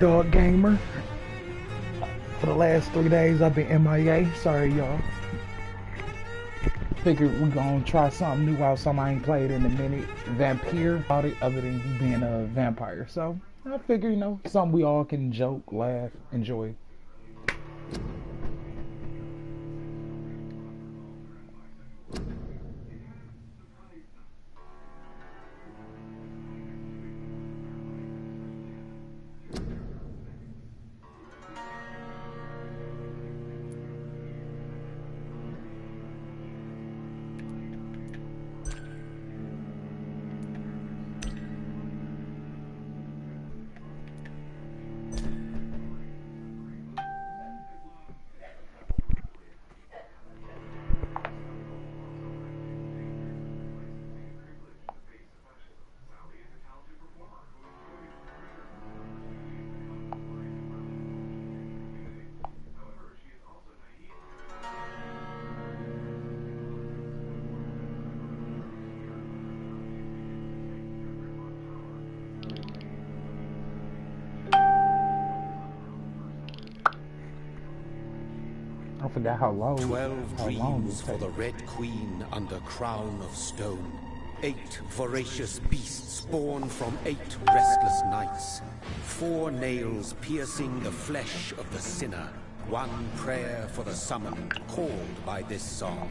Dog gamer. For the last 3 days, I've been MIA. Sorry, y'all. Figured we gonna try something new out, something I ain't played in a minute. Vampyr, about it, other than you being a vampire. So I figure, something we all can joke, laugh, enjoy. I forgot how long. 12 dreams for the Red Queen under crown of stone. 8 voracious beasts born from 8 restless nights. 4 nails piercing the flesh of the sinner. 1 prayer for the summoned, called by this song.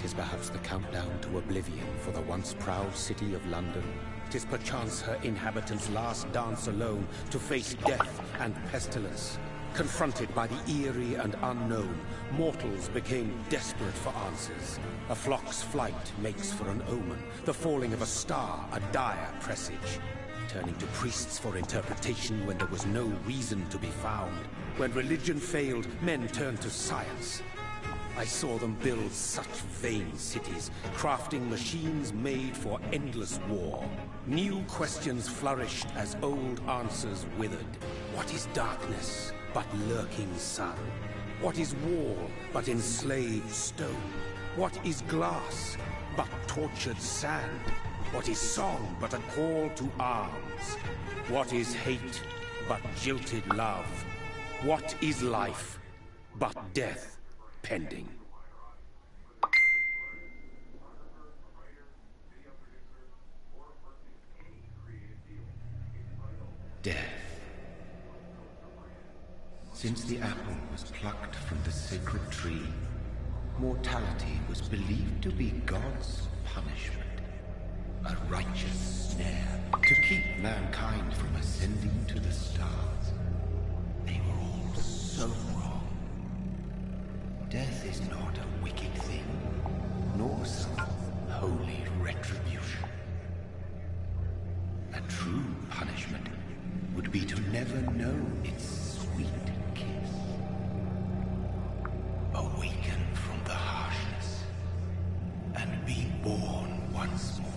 'Tis perhaps the countdown to oblivion for the once proud city of London. 'Tis perchance her inhabitants' last dance alone to face death and pestilence. Confronted by the eerie and unknown, mortals became desperate for answers. A flock's flight makes for an omen, the falling of a star a dire presage. Turning to priests for interpretation when there was no reason to be found. When religion failed, men turned to science. I saw them build such vain cities, crafting machines made for endless war. New questions flourished as old answers withered. What is darkness but lurking sun? What is wall but enslaved stone? What is glass but tortured sand? What is song but a call to arms? What is hate but jilted love? What is life but death pending? Death. Since the apple was plucked from the sacred tree, mortality was believed to be God's punishment. A righteous snare to keep mankind from ascending to the stars. They were all so wrong. Death is not a wicked thing, nor some holy retribution. A true punishment would be to never know its sweet kiss. Awaken from the harshness and be born once more.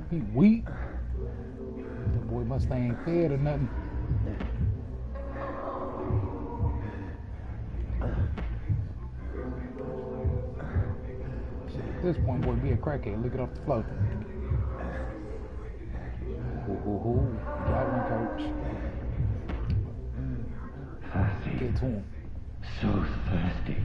He weak. The boy must ain't fed or nothing. Shit, at this point, boy, be a crackhead. Look it off the floor. Got one, coach. Thirsty. Get to him. So thirsty.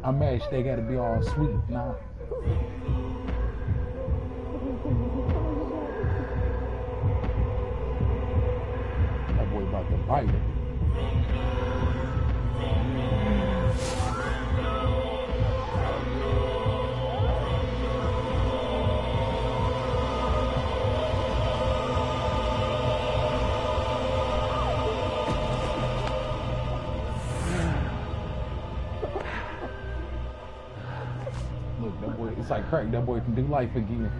I'm mad they gotta be all sweet now. That boy about to bite it. Look, that boy, it's like crack. That boy can do life again.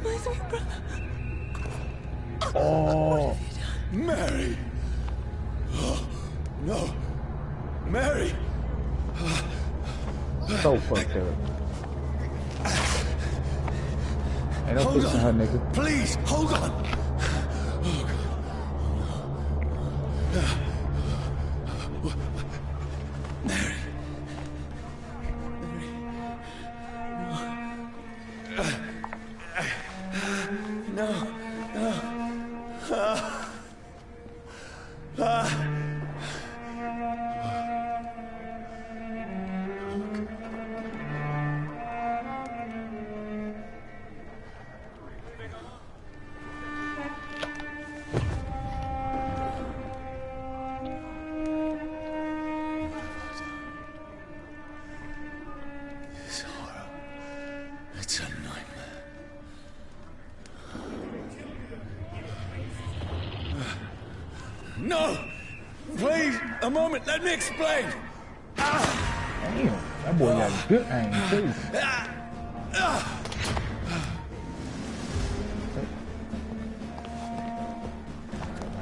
My sweet brother. Oh, Mary! No! Mary! so fucked up. Ain't no Hold fixing her, on! nigga. Please, hold on! Mary. No. This horror. It's a nightmare. No! Please, a moment, let me explain! Damn, that boy got good aim too.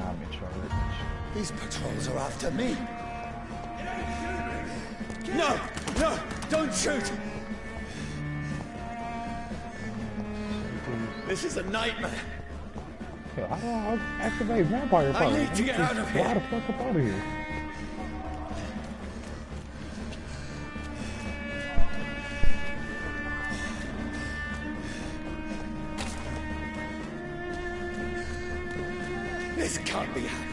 I'm in charge. These patrols are after me. No! No! Don't shoot! This is a nightmare. Yeah, I'll activate Vampyr I first. need to get out of Fly here. the fuck up out of here. This can't be happening.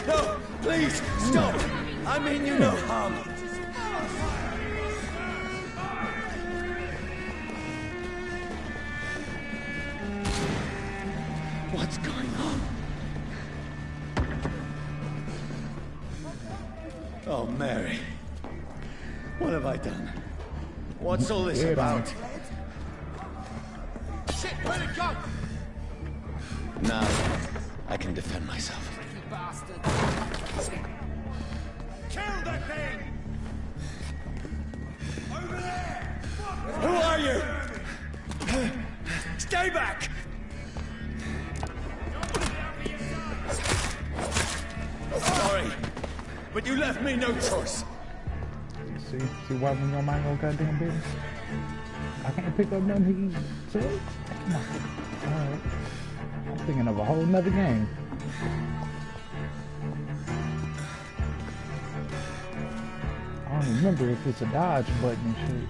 No! Please, stop! I mean you no harm. What's going on? Oh, Mary. What have I done? What's all this Yeah, about? Shit, where'd it go? Now, I can defend myself. You bastard. Kill that thing! Over there! Who are you? Stay back! Sorry, but you left me no choice. See why we don't mind no goddamn business? I can't pick up nothing he said? Come on. Alright. I'm thinking of a whole nother game. I don't remember if it's a dodge button and shit.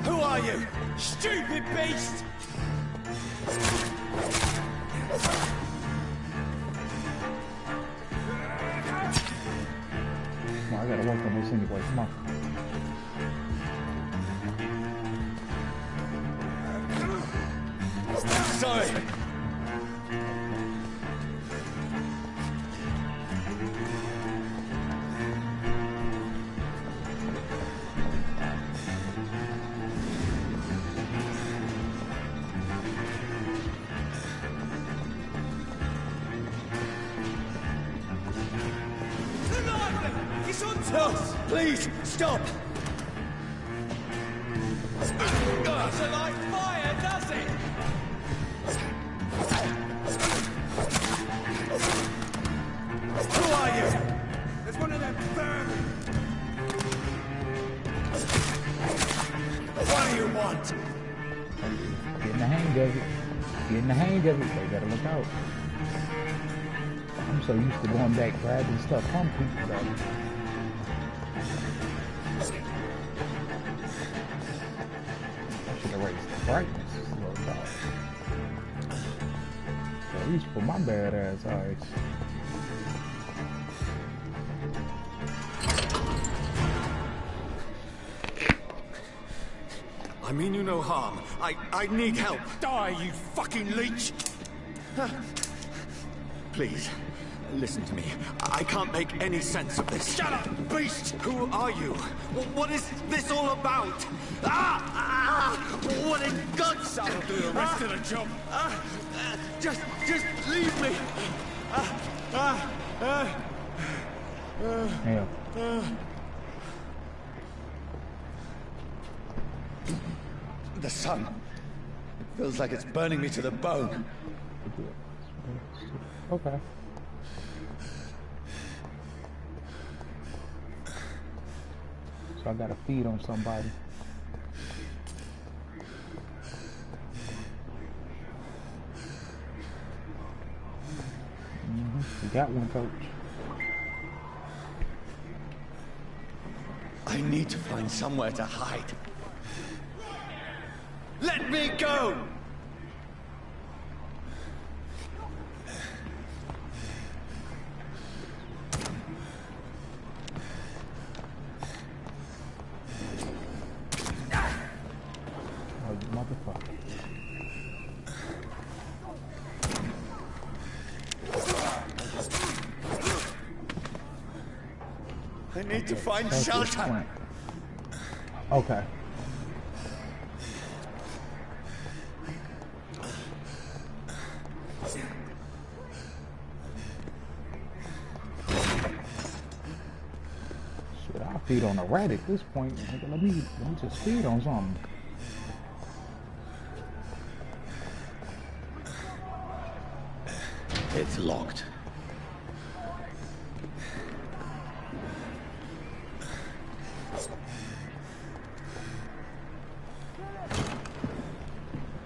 Who are you? Stupid beast! Come on, I gotta work on this anyway. Come on. Sorry. No, please, stop! Doesn't like fire, does it? ain't get it. They gotta look out. I'm so used to going back grabbing stuff from people that I should have raised the brightness a little bit. At least for my bad ass eyes. I mean you no harm. I need help. Die, you fucking leech! Please, listen to me. I can't make any sense of this. Shut up, beast! Who are you? What is this all about? What in God's... That'll do the rest of the job. Just leave me. Yeah. The sun. Feels like it's burning me to the bone. Okay. So I gotta feed on somebody. You got one, coach. I need to find somewhere to hide. Let me go! Oh, you motherfucker. I need to find shelter. Okay. Shit, I'll feed on a rat at this point. Nigga, let me just feed on something. It's locked.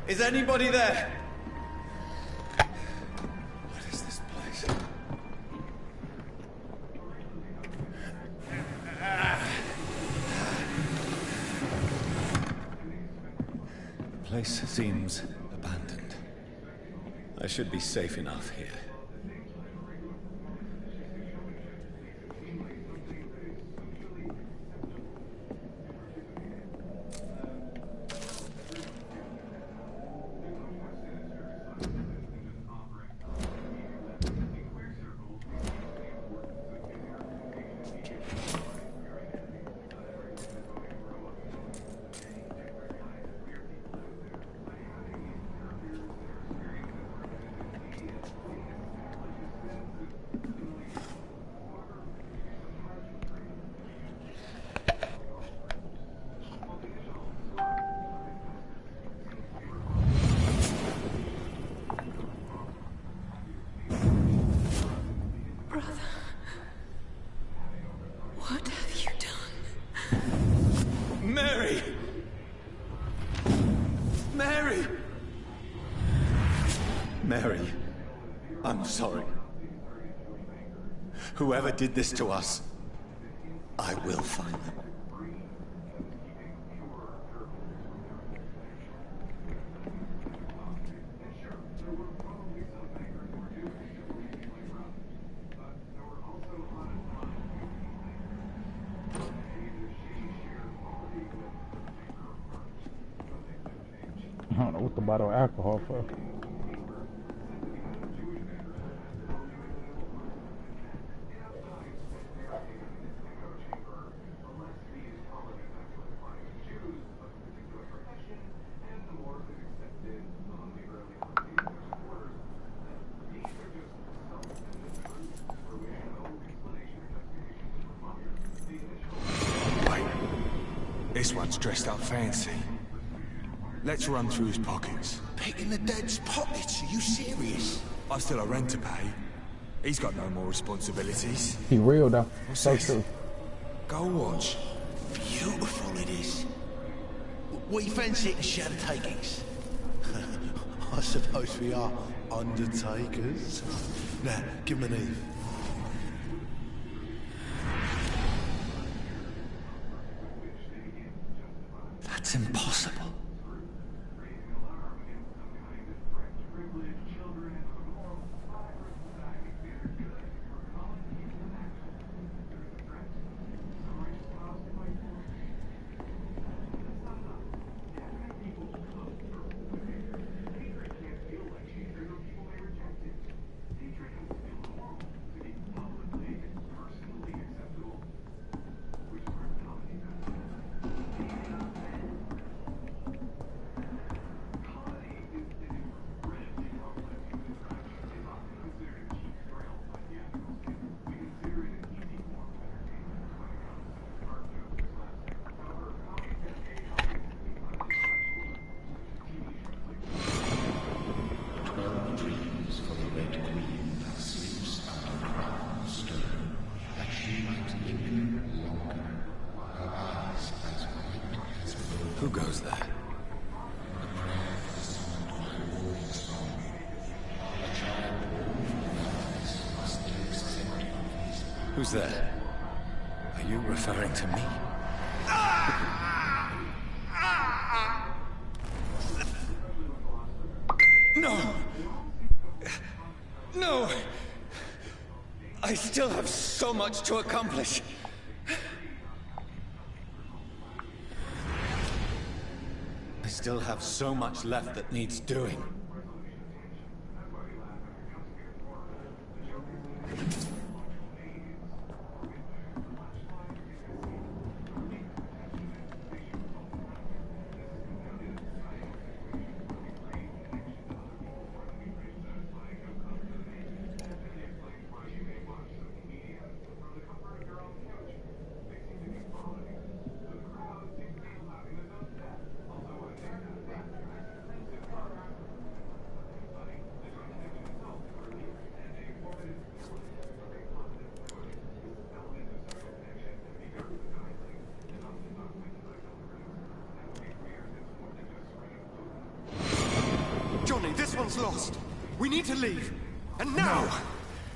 Is anybody there? What is this place? The place seems abandoned. I should be safe enough here. What have you done? Mary! Mary! Mary, I'm sorry. Whoever did this to us, I will find them. I don't know what the bottle of alcohol for. Wait, this one's dressed up fancy. Let's run through his pockets. Picking the dead's pockets? Are you serious? I've still a rent to pay. He's got no more responsibilities. He real though. What's So this? true. Go watch. Beautiful it is. We fancy it to share the takings. I suppose we are undertakers. Now, give him an Eve. That's impossible. Who goes there? Who's there? Are you referring to me? No! No! I still have so much to accomplish. I still have so much left that needs doing. This one's lost. We need to leave. And now! No.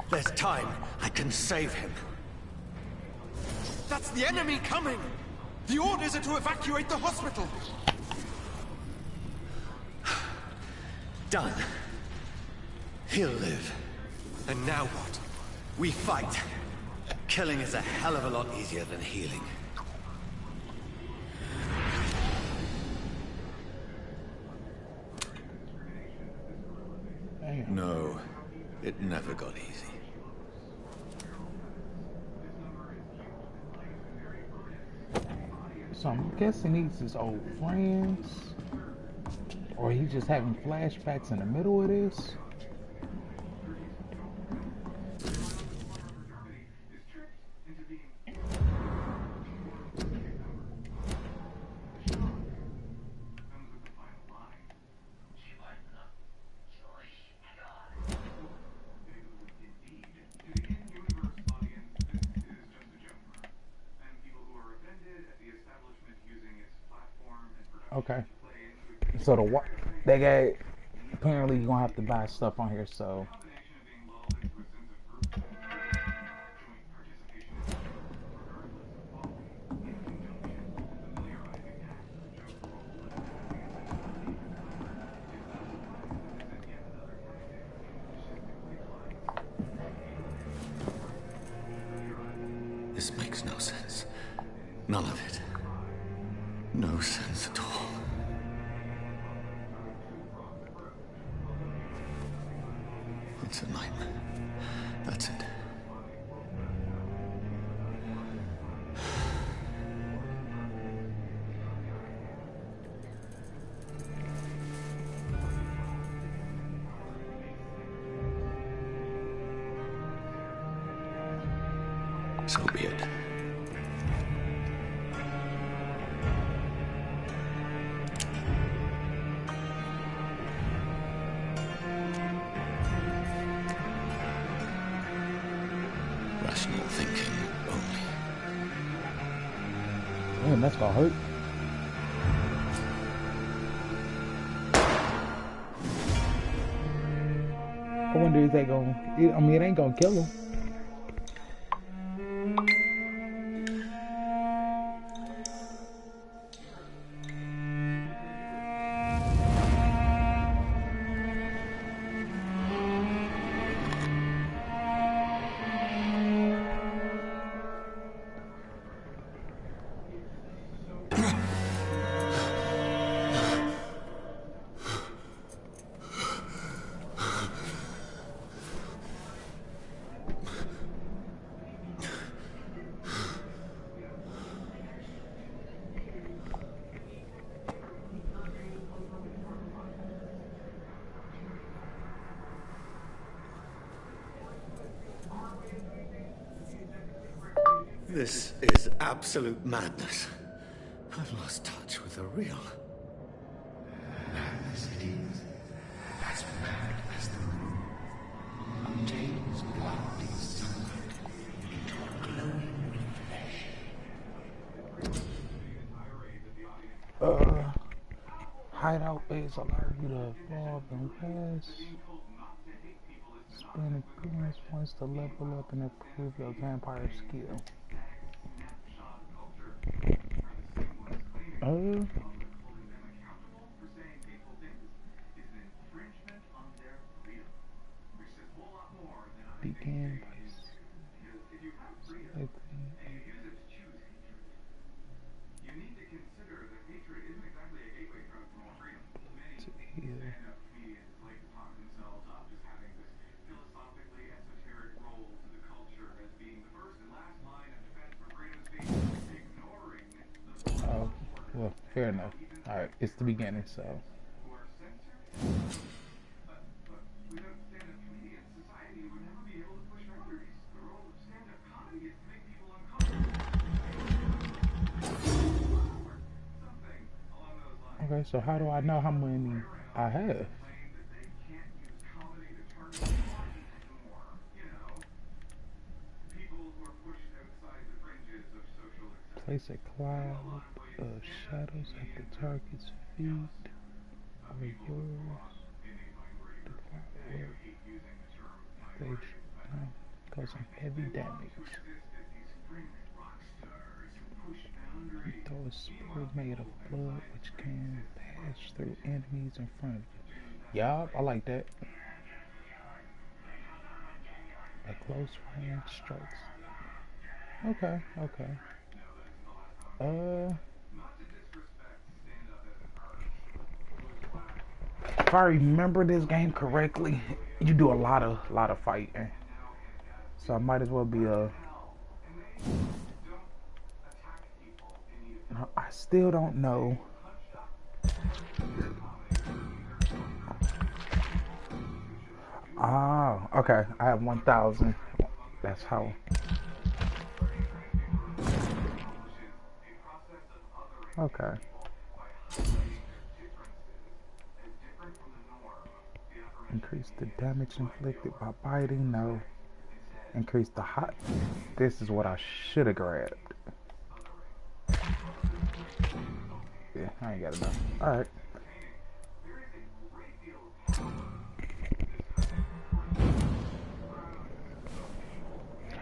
There's time. I can save him. That's the enemy coming! The orders are to evacuate the hospital! Done. He'll live. And now what? We fight. Killing is a hell of a lot easier than healing. No, it never got easy. So I'm guessing he's his old friends, or he's just having flashbacks in the middle of this. Okay, so that guy, apparently you're gonna have to buy stuff on here, so This makes no sense. None of it. No sense at all. It's a nightmare. That's it. So be it. Rational thinking only. man, that's gonna hurt. I wonder if they gonna. I mean, it ain't gonna kill him. This is absolute madness. I've lost touch with the real. Madness it is. As mad as the moon. Obtains blinding sunlight into a glowing reflection. Hideout base allow you to evolve and rest. Spend experience points to level up and improve your vampire skill. Begin by selecting to heal. Oh, well, fair enough. Alright, it's the beginning, so. Okay, so how do I know how many I have? Place a cloud of shadows at the target's feet or yours. The cloud will causing heavy damage. Throw a spear made of blood which can pass through enemies in front of you. Yup, I like that. A close range strikes. Okay, okay. If I remember this game correctly, you do a lot of fighting. So I might as well be a. I still don't know. Ah, okay. I have 1,000. That's how. Okay. Increase the damage inflicted by biting. No. Increase the hot. This is what I should have grabbed. Yeah, I ain't got enough. Alright.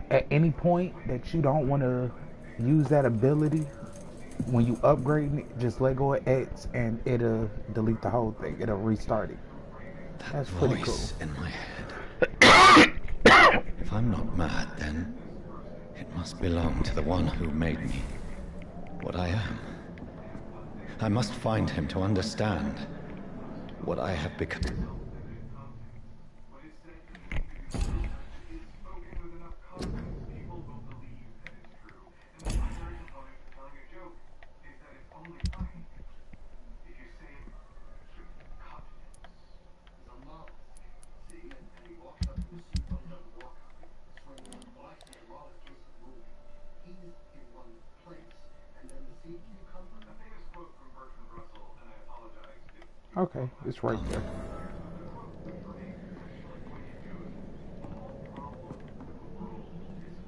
At any point that you don't want to use that ability, when you upgrade it, just let go of X and it'll delete the whole thing. It'll restart it. That's pretty cool. In my head. If I'm not mad, then it must belong to the one who made me what I am. I must find him to understand what I have become. Okay, it's right there.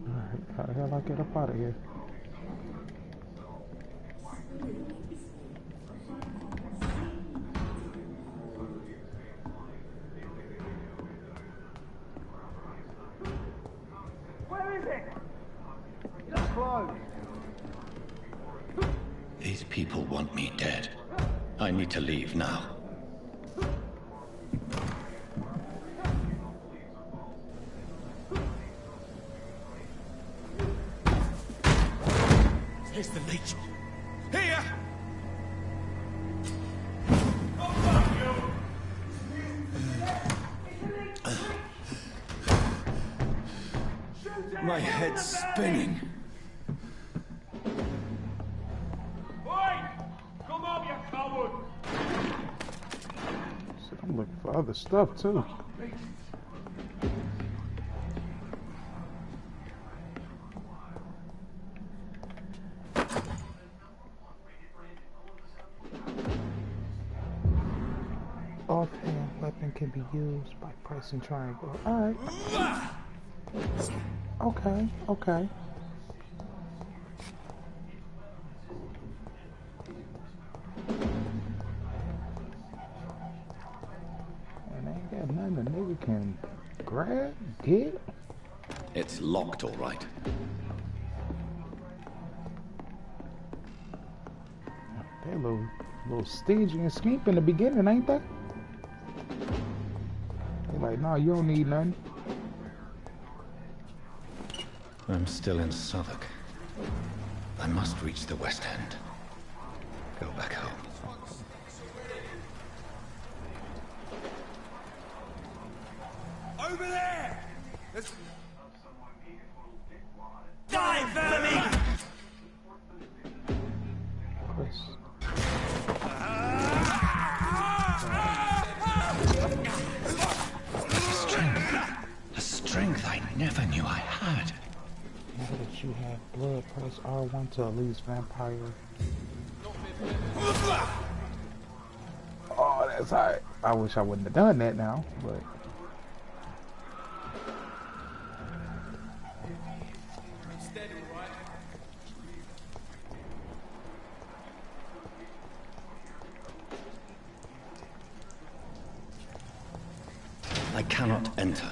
Alright, how the hell I get up out of here? want me dead. I need to leave now. Here's the leech. Here! My head's spinning. Come on, you coward! So I'm looking for other stuff too. Offhand weapon can be used by pressing triangle. Alright. Okay, okay. And ain't got nothing a nigga can grab, get. It's locked, all right. They a little stingy and skimp in the beginning, ain't they? They like, no, you don't need nothing. I'm still in Southwark. I must reach the West End. Go back home. Over there! Let's... Die, vermin! Chris. A strength I never knew I had. Now that you have blood, press R1 to release Vampyr. Oh, that's hot. I wish I wouldn't have done that now, but... I cannot enter.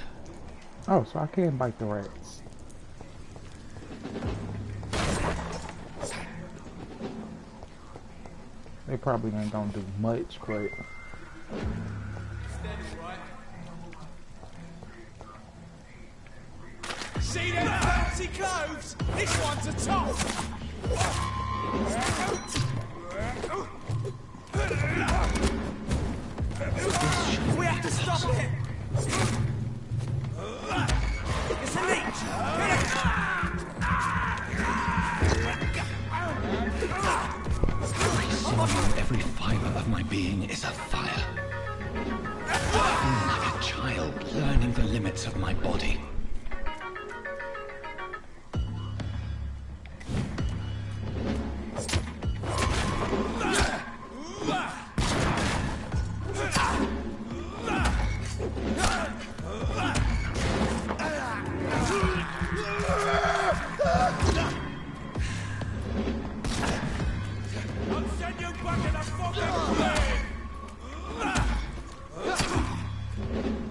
Oh, so I can bite the rats. They probably ain't gonna do much, but... See them fancy clothes? This one's a top! We have to stop it! It's a leech! Every fiber of my being is afire. I feel like a child learning the limits of my body.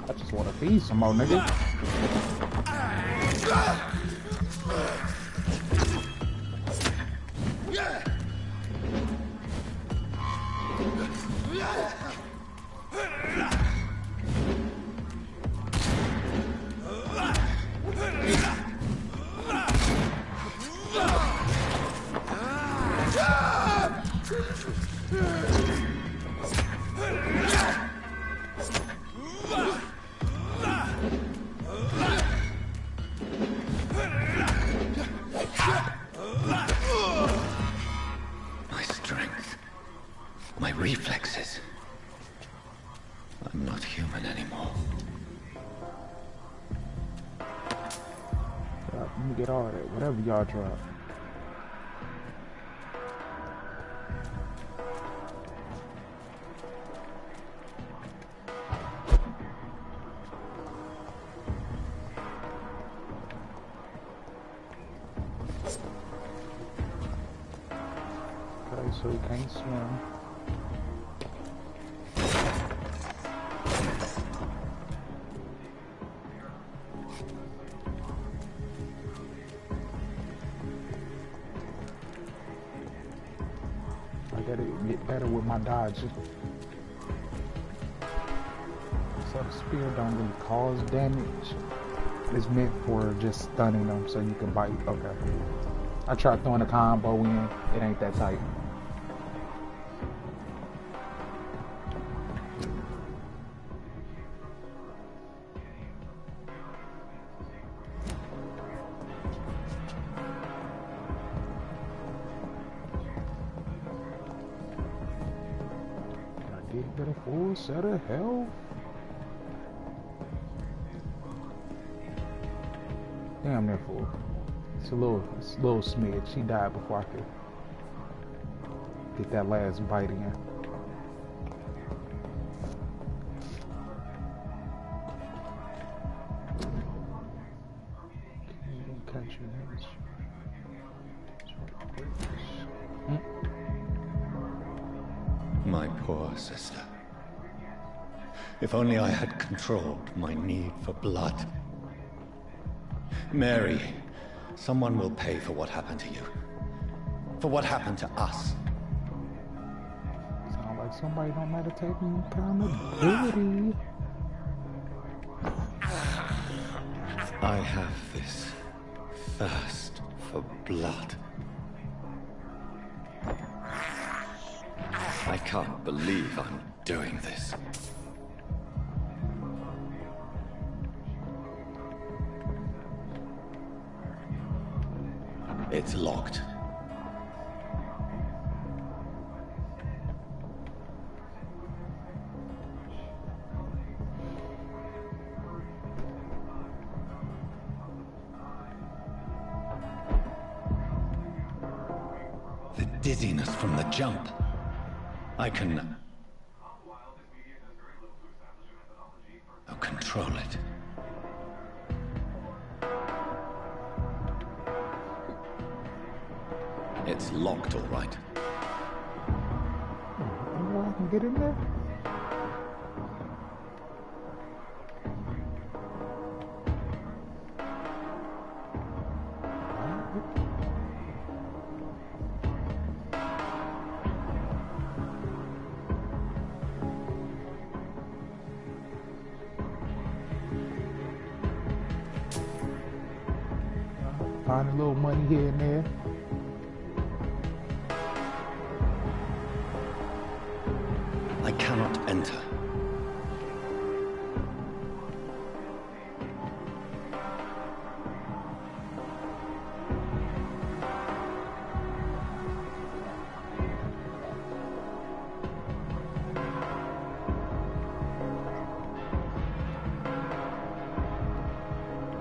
I just want to feed some more, nigga. My strength. My reflexes. I'm not human anymore. Let me get all that, whatever y'all drop. Okay, so he can't swim. I gotta get better with my dodging. So the spear don't really cause damage. It's meant for just stunning them so you can bite. Okay. I tried throwing a combo in. It ain't that tight. I did get a full set of health. Damn near full. It's a little smidge. She died before I could get that last bite in. Catch you next. My poor sister. If only I had controlled my need for blood. Mary, someone will pay for what happened to you. For what happened to us. Sound like somebody don't know how to take accountability. I have this thirst for blood. I can't believe I'm doing this. It's locked. The dizziness from the jump. I can... I'll control it. It's locked, all right. I can get in there. Find a little money here and there. I cannot enter.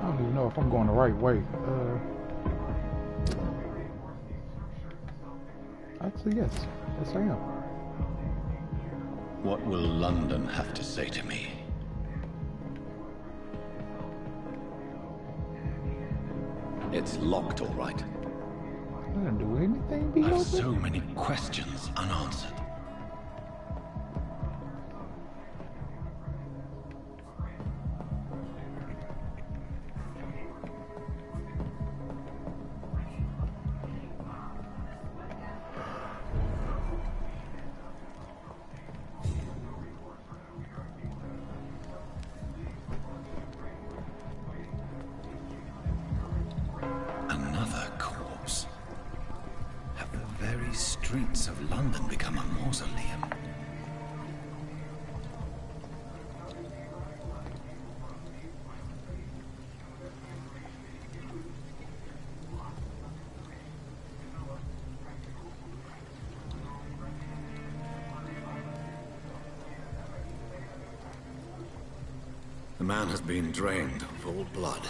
I don't even know if I'm going the right way. Actually, yes. Yes, I am. What will London have to say to me? It's locked, all right. I didn't do anything, be I have open. so many questions unanswered. Another corpse. Have the very streets of London become a mausoleum? The man has been drained of all blood.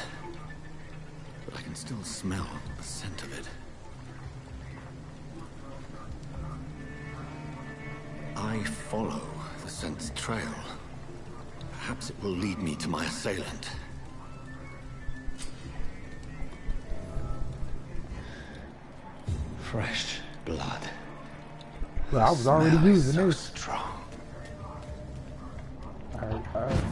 But I can still smell the scent of it. I follow the scent's trail. Perhaps it will lead me to my assailant. Fresh blood. Well, I was already Smell is using so this. strong. Alright.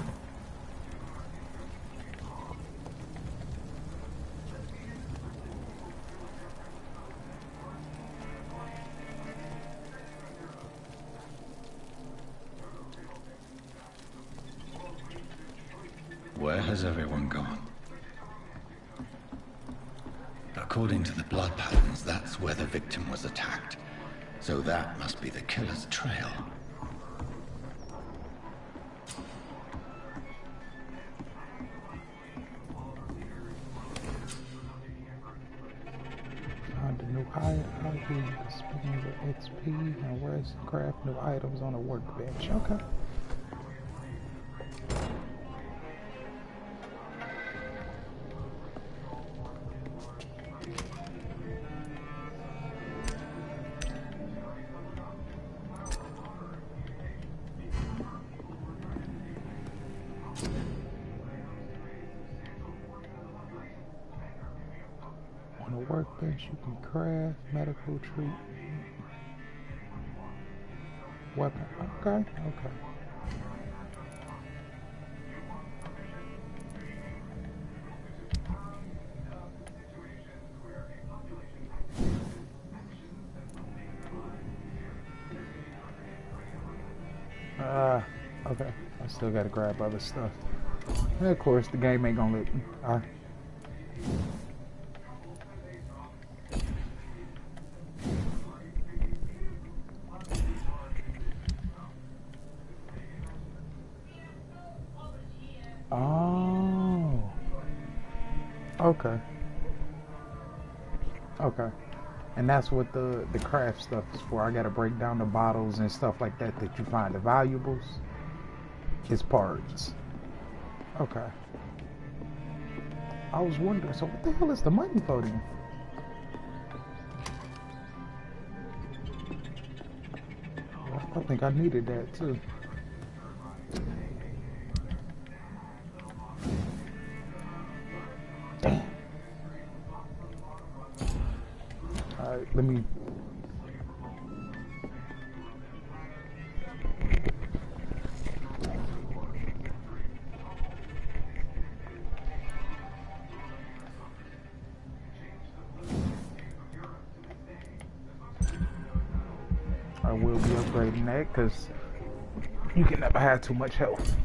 has everyone gone? According to the blood patterns, that's where the victim was attacked. So that must be the killer's trail. Find a new hideout. You can spend your XP and rest and craft new items on a workbench. Okay. On a workbench, you can craft medical treatment. Weapon. Okay, okay. Okay. I still gotta grab other stuff. And of course, the game ain't gonna let me. Alright. Oh. Okay. Okay. And that's what the craft stuff is for. I gotta break down the bottles and stuff like that that you find the valuables. It's parts. Okay. I was wondering, so what the hell is the money for then? I think I needed that too. Damn. Alright, let me... I will be upgrading that because you can never have too much health.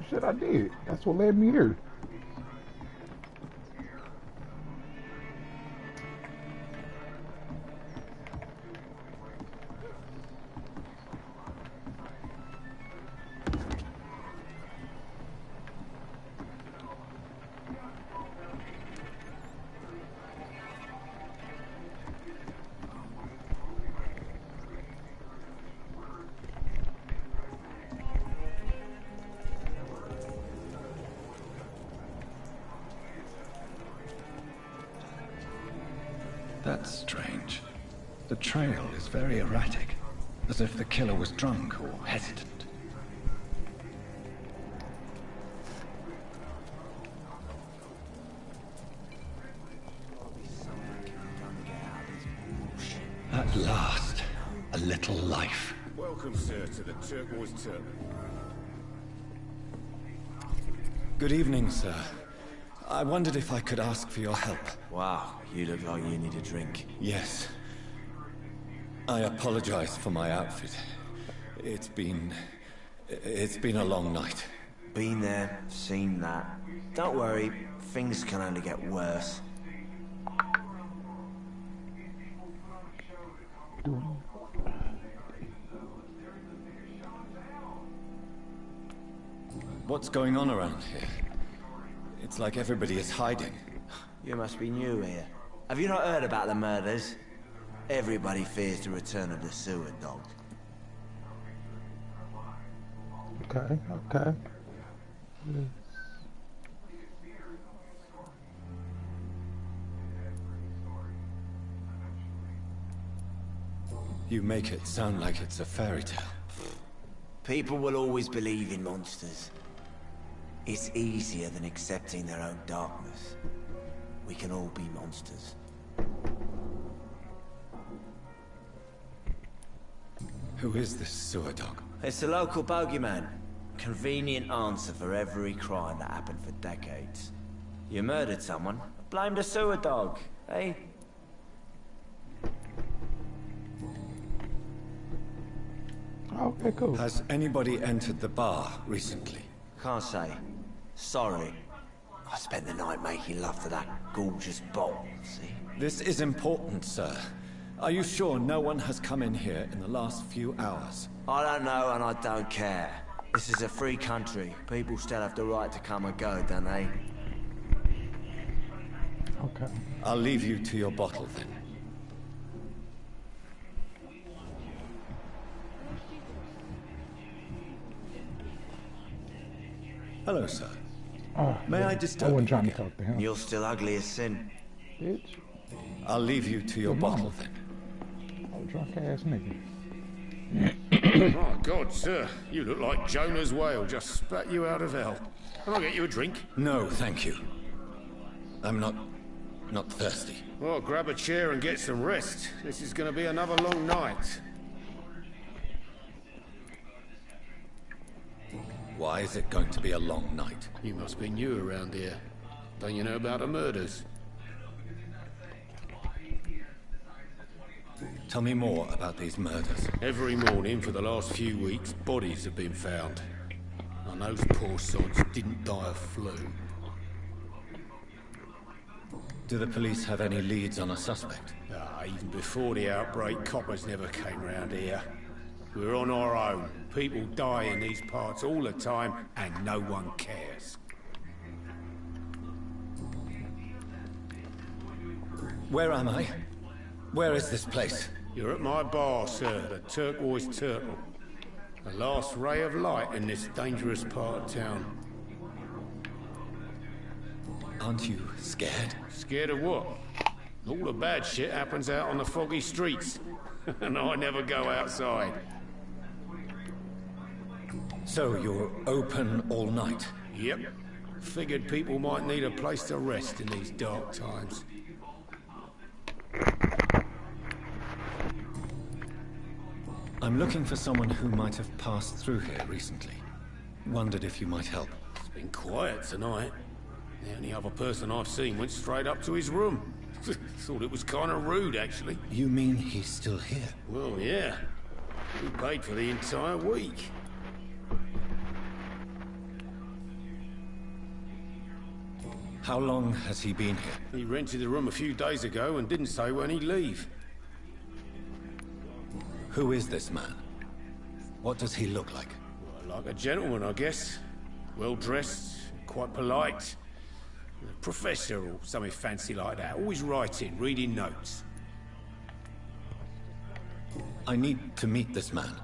Shit, I did. That's what led me here. That's strange. The trail is very erratic, as if the killer was drunk or hesitant. At last, a little life. Welcome, sir, to the Turquoise Turtle. Good evening, sir. I wondered if I could ask for your help. Wow, you look like you need a drink. Yes. I apologize for my outfit. It's been a long night. Been there, seen that. Don't worry, things can only get worse. What's going on around here? It's like everybody is hiding. You must be new here. Have you not heard about the murders? Everybody fears the return of the sewer dog. Okay, okay. You make it sound like it's a fairy tale. People will always believe in monsters. It's easier than accepting their own darkness. We can all be monsters. Who is this sewer dog? It's a local bogeyman. Convenient answer for every crime that happened for decades. You murdered someone, blame the sewer dog, eh? Okay, cool. Has anybody entered the bar recently? Can't say. Sorry. I spent the night making love to that gorgeous bottle, see? This is important, sir. Are you sure no one has come in here in the last few hours? I don't know and I don't care. This is a free country. People still have the right to come and go, don't they? Okay. I'll leave you to your bottle then. Hello, sir. May I disturb I wasn't you trying to again? talk to him. You're still ugly as sin. Bitch. I'll leave you to your Good bottle mama. then. Oh, drunk ass nigga. My God, sir. You look like Jonah's whale just spat you out of hell. Can I get you a drink? No, thank you. I'm not thirsty. Well, grab a chair and get some rest. This is going to be another long night. Why is it going to be a long night? You must be new around here. Don't you know about the murders? Tell me more about these murders. Every morning for the last few weeks, bodies have been found. And those poor sods didn't die of flu. Do the police have any leads on a suspect? Even before the outbreak, coppers never came round here. We're on our own. People die in these parts all the time, and no one cares. Where am I? Where is this place? You're at my bar, sir, the Turquoise Turtle. The last ray of light in this dangerous part of town. Aren't you scared? Scared of what? All the bad shit happens out on the foggy streets. And I never go outside. So you're open all night? Yep. Figured people might need a place to rest in these dark times. I'm looking for someone who might have passed through here recently. Wondered if you might help. It's been quiet tonight. The only other person I've seen went straight up to his room. Thought it was kind of rude, actually. You mean he's still here? Well, yeah. He paid for the entire week. How long has he been here? He rented the room a few days ago and didn't say when he'd leave. Who is this man? What does he look like? Well, like a gentleman, I guess. Well-dressed, quite polite. A professor or something fancy like that. Always writing, reading notes. I need to meet this man.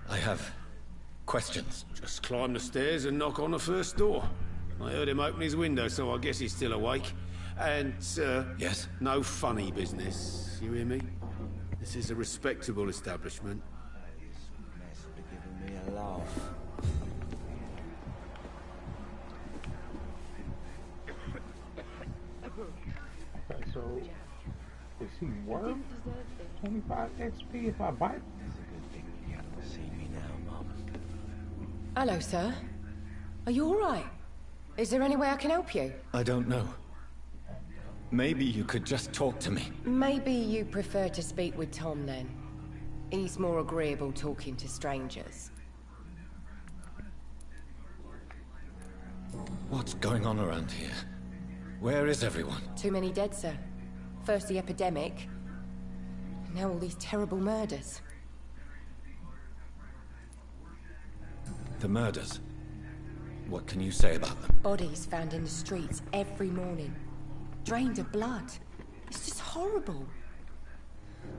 I have questions. Just climb the stairs and knock on the first door. I heard him open his window, so I guess he's still awake. And, Yes? no funny business. You hear me? This is a respectable establishment. Mess would have given me a laugh. Okay, so is he worth 25 XP if I bite? See me now, Mum. Hello, sir. Are you all right? Is there any way I can help you? I don't know. Maybe you could just talk to me. Maybe you prefer to speak with Tom, then. He's more agreeable talking to strangers. What's going on around here? Where is everyone? Too many dead, sir. First the epidemic, and now all these terrible murders. The murders. What can you say about them? Bodies found in the streets every morning. Drained of blood. It's just horrible.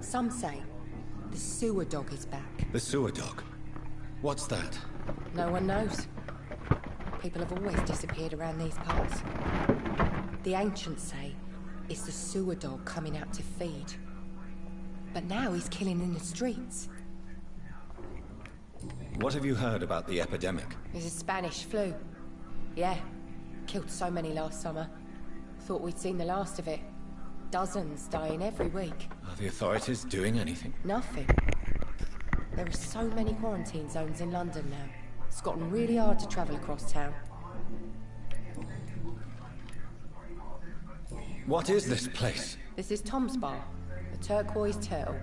Some say the sewer dog is back. The sewer dog. What's that? No one knows. People have always disappeared around these parts. The ancients say it's the sewer dog coming out to feed. But now he's killing in the streets. What have you heard about the epidemic? There's a Spanish flu. Yeah. Killed so many last summer. Thought we'd seen the last of it. Dozens dying every week. Are the authorities doing anything? Nothing. There are so many quarantine zones in London now. It's gotten really hard to travel across town. What is this place? This is Tom's bar, the Turquoise Turtle.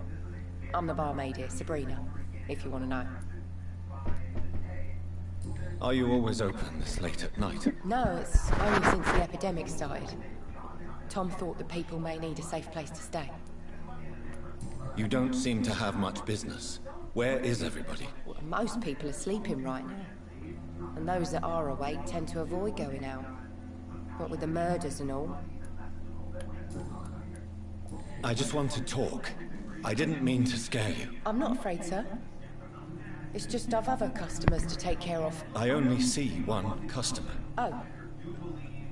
I'm the barmaid here, Sabrina, if you want to know. Are you always open this late at night? No, it's only since the epidemic started. Tom thought that people may need a safe place to stay. You don't seem to have much business. Where is everybody? Well, most people are sleeping right now. And those that are awake tend to avoid going out. What with the murders and all. I just want to talk. I didn't mean to scare you. I'm not afraid, sir. It's just I've other customers to take care of. I only see one customer. Oh.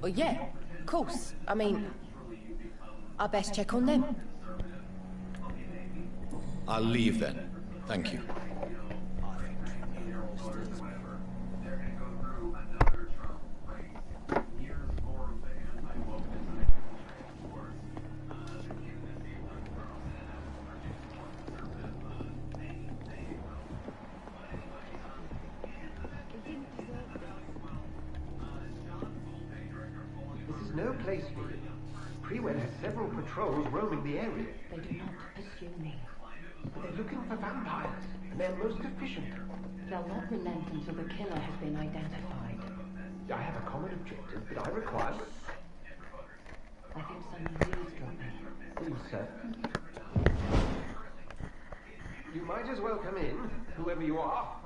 Well, yeah, of course. I mean, I best check on them. I'll leave then. Thank you. No place for you. Prewen has several patrols roaming the area. They do not pursue me. But they're looking for vampires, and they're most efficient. They'll not relent until the killer has been identified. I have a common objective, but I require... I think someone eavesdropped me. Please, sir. You might as well come in, whoever you are.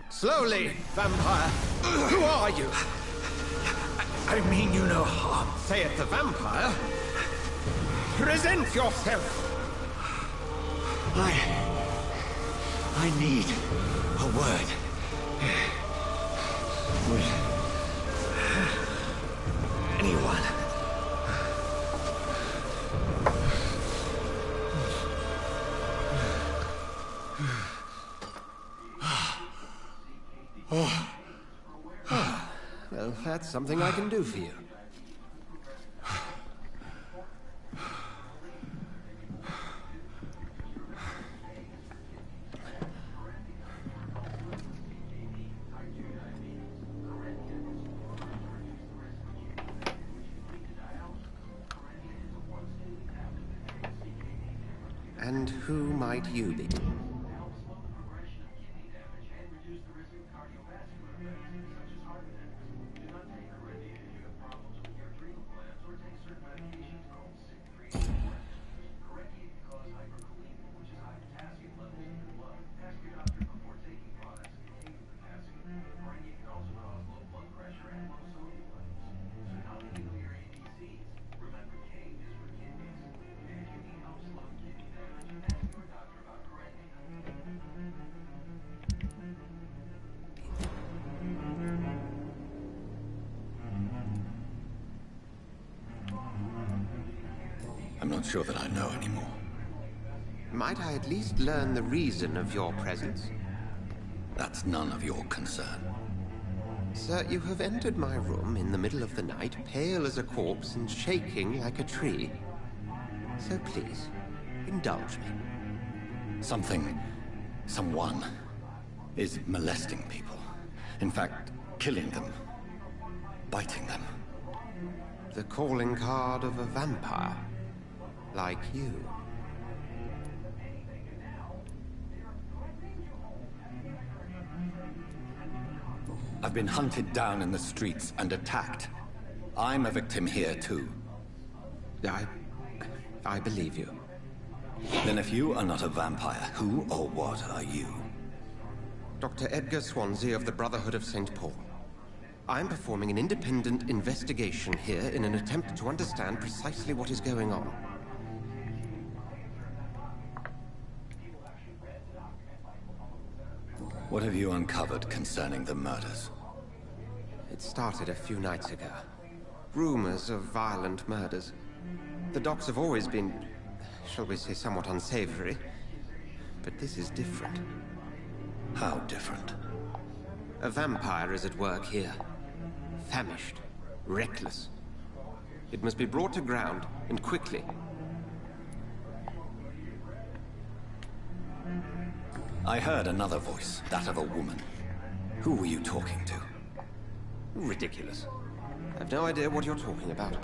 Slowly, vampire. Who are you? I mean you no harm, saith the vampire. Present yourself. I need a word. With anyone. Well, that's something I can do for you. And who might you be? I'm not sure that I know anymore. Might I at least learn the reason of your presence? That's none of your concern. Sir, you have entered my room in the middle of the night, pale as a corpse and shaking like a tree. So please, indulge me. Someone is molesting people. In fact, killing them. Biting them. The calling card of a vampire. Like you. I've been hunted down in the streets and attacked. I'm a victim here, too. I believe you. Then if you are not a vampire, who or what are you? Dr. Edgar Swansea of the Brotherhood of St. Paul. I'm performing an independent investigation here in an attempt to understand precisely what is going on. What have you uncovered concerning the murders? It started a few nights ago. Rumors of violent murders. The docks have always been, shall we say, somewhat unsavory. But this is different. How different? A vampire is at work here. Famished. Reckless. It must be brought to ground, and quickly. I heard another voice, that of a woman. Who were you talking to? Ridiculous. I've no idea what you're talking about.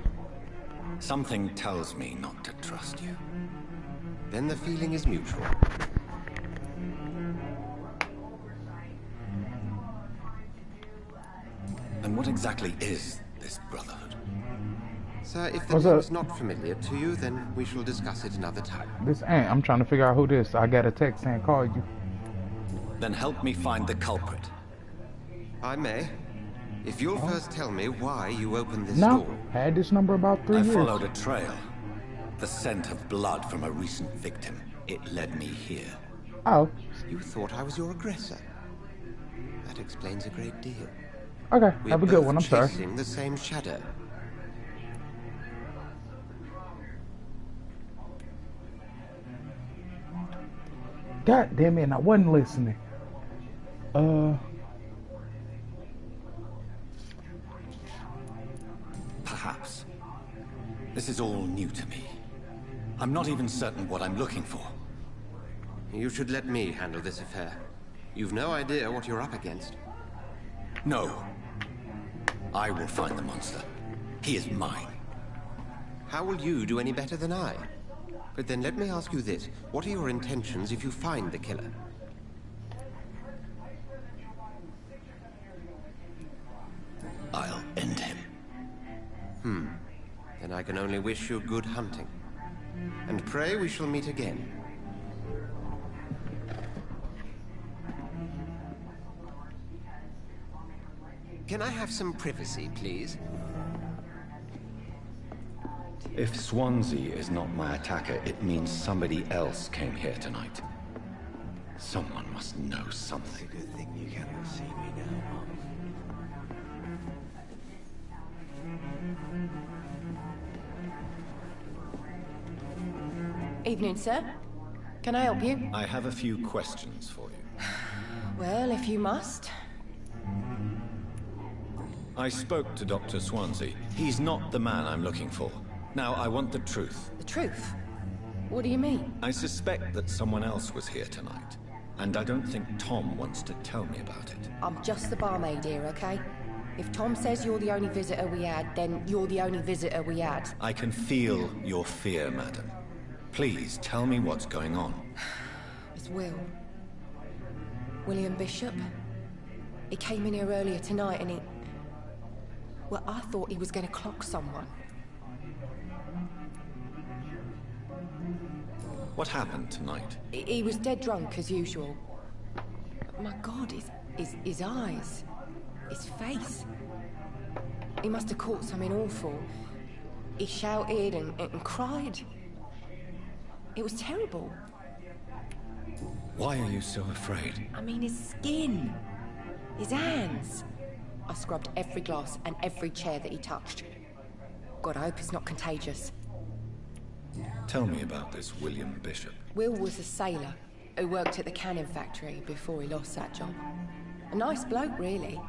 Something tells me not to trust you. Then the feeling is mutual. And what exactly is this brotherhood? Sir, if the name is not familiar to you, then we shall discuss it another time. This ain't. I'm trying to figure out who this. I got a text saying call you. Then help me find the culprit. I may. If you'll first tell me why you opened this No, door. had this number about 3 years. I followed a trail. The scent of blood from a recent victim. It led me here. Oh. You thought I was your aggressor. That explains a great deal. Okay, have a good one. I'm sorry. We're chasing the same shadow. God damn it, I wasn't listening. Perhaps. This is all new to me. I'm not even certain what I'm looking for. You should let me handle this affair. You've no idea what you're up against. No. I will find the monster. He is mine. How will you do any better than I? But then let me ask you this. What are your intentions if you find the killer? I'll end him. Then I can only wish you good hunting. And pray we shall meet again. Can I have some privacy, please? If Swansea is not my attacker, it means somebody else came here tonight. Someone must know something. It's a good thing you cannot see me now, Mum. Evening, sir. Can I help you? I have a few questions for you. Well, if you must. I spoke to Dr. Swansea. He's not the man I'm looking for. Now, I want the truth. The truth? What do you mean? I suspect that someone else was here tonight. And I don't think Tom wants to tell me about it. I'm just the barmaid here, okay? If Tom says you're the only visitor we had, then you're the only visitor we had. I can feel your fear, madam. Please, tell me what's going on. It's Will. William Bishop. He came in here earlier tonight and he... Well, I thought he was going to clock someone. What happened tonight? He was dead drunk, as usual. My God, his eyes. His face. He must have caught something awful. He shouted and cried. It was terrible. Why are you so afraid? I mean, his skin. His hands. I scrubbed every glass and every chair that he touched. God, I hope it's not contagious. Tell me about this William Bishop. Will was a sailor who worked at the cannon factory before he lost that job. A nice bloke, really.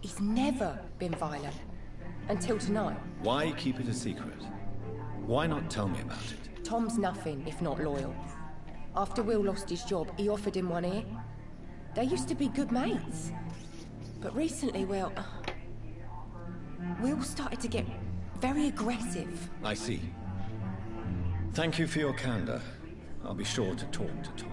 He's never been violent. Until tonight. Why keep it a secret? Why not tell me about it? Tom's nothing if not loyal. After Will lost his job, he offered him one ear. They used to be good mates. But recently, well... Will started to get very aggressive. I see. Thank you for your candor. I'll be sure to talk to Tom.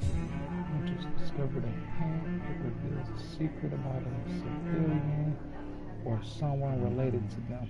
I just discovered a hint that reveals a secret about a civilian or someone related to them.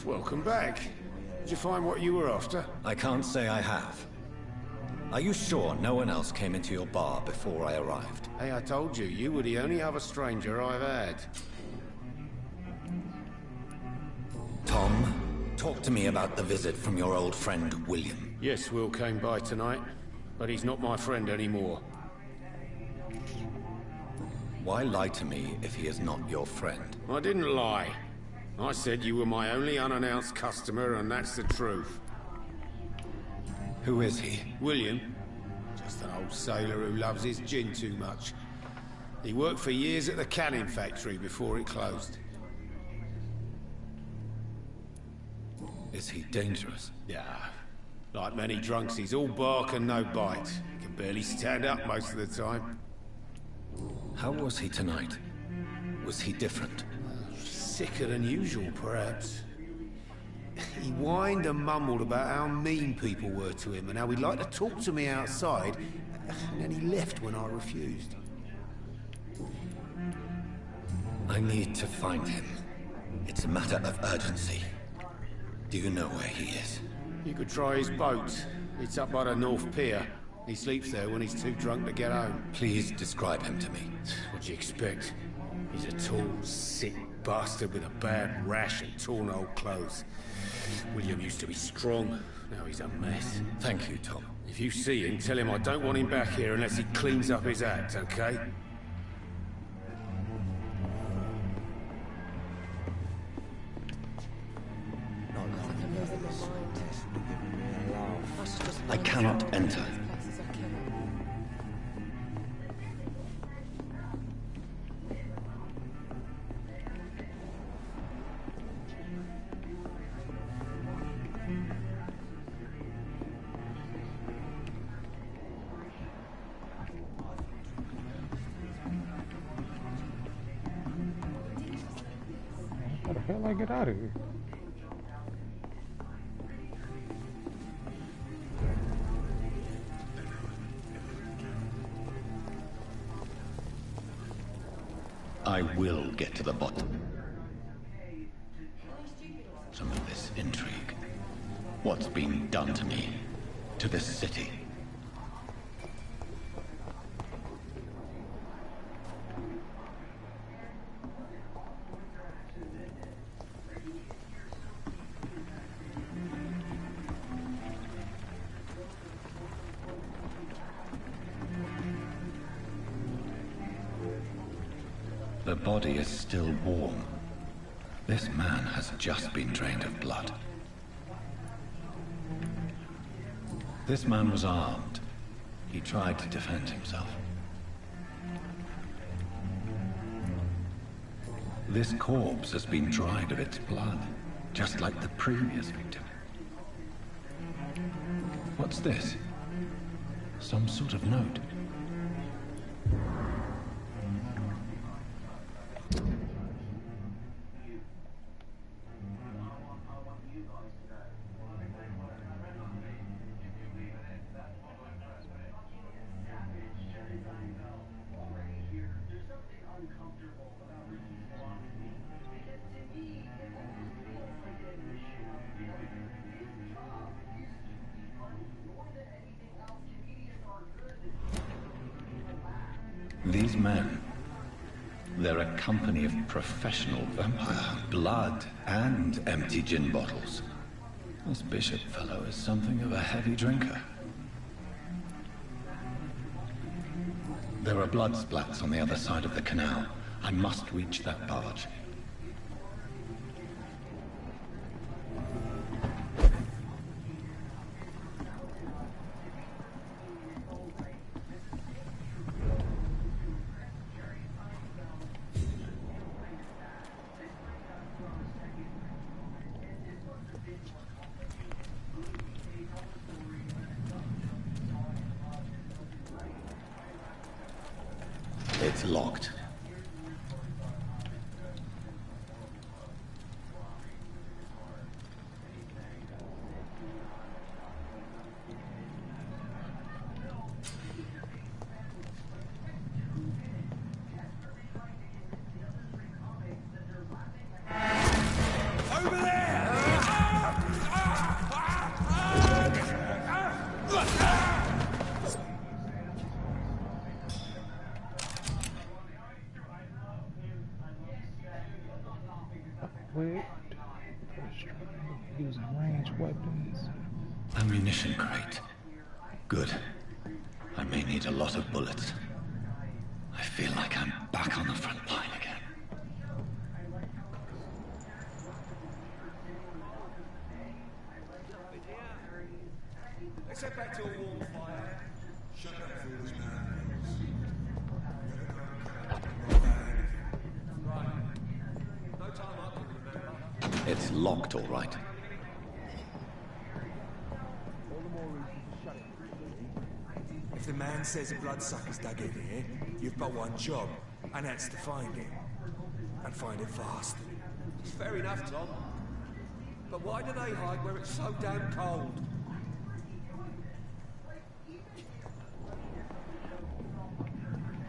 Welcome back. Did you find what you were after? I can't say I have. Are you sure no one else came into your bar before I arrived? Hey, I told you, you were the only other stranger I've had. Tom, talk to me about the visit from your old friend, William. Yes, Will came by tonight, but he's not my friend anymore. Why lie to me if he is not your friend? I didn't lie. I said you were my only unannounced customer, and that's the truth. Who is he? William. Just an old sailor who loves his gin too much. He worked for years at the canning factory before it closed. Is he dangerous? Yeah. Like many drunks, he's all bark and no bite. He can barely stand up most of the time. How was he tonight? Was he different? Sicker than usual, perhaps. He whined and mumbled about how mean people were to him and how he'd like to talk to me outside, and then he left when I refused. I need to find him. It's a matter of urgency. Do you know where he is? You could try his boat. It's up by the North Pier. He sleeps there when he's too drunk to get home. Please describe him to me. What do you expect? He's a tall, sick bastard with a bad rash and torn old clothes. William used to be strong. Now he's a mess. Thank you, Tom. If you see him, tell him I don't want him back here unless he cleans up his act, okay? I cannot enter. How the hell I get out of here? I will get to the bottom. Some of this intrigue. What's been done to me? To this city? The body is still warm. This man has just been drained of blood. This man was armed. He tried to defend himself. This corpse has been dried of its blood, just like the previous victim. What's this? Some sort of note. These men, they're a company of professional vampire. Blood and empty gin bottles. This Bishop fellow is something of a heavy drinker. There are blood splats on the other side of the canal. I must reach that barge. It's locked. Over there! equipped. Using ranged weapons. Ammunition crate. Good. I may need a lot of bullets. I feel like I'm back on the front line again. Let's head back to a warm fire. Shut that foolish man. Right. No time I can remember. It's locked, all right. If the man says a bloodsucker's dug in here, you've but one job, and that's to find it. And find it fast. It's fair enough, Tom. But why do they hide where it's so damn cold?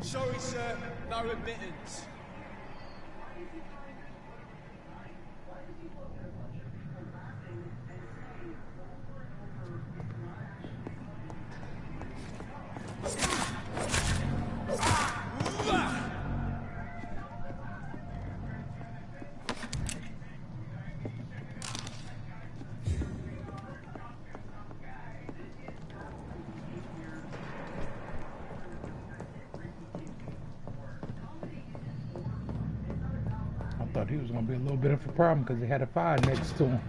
Sorry, sir. No admittance. I thought he was going to be a little bit of a problem because he had a fire next to him.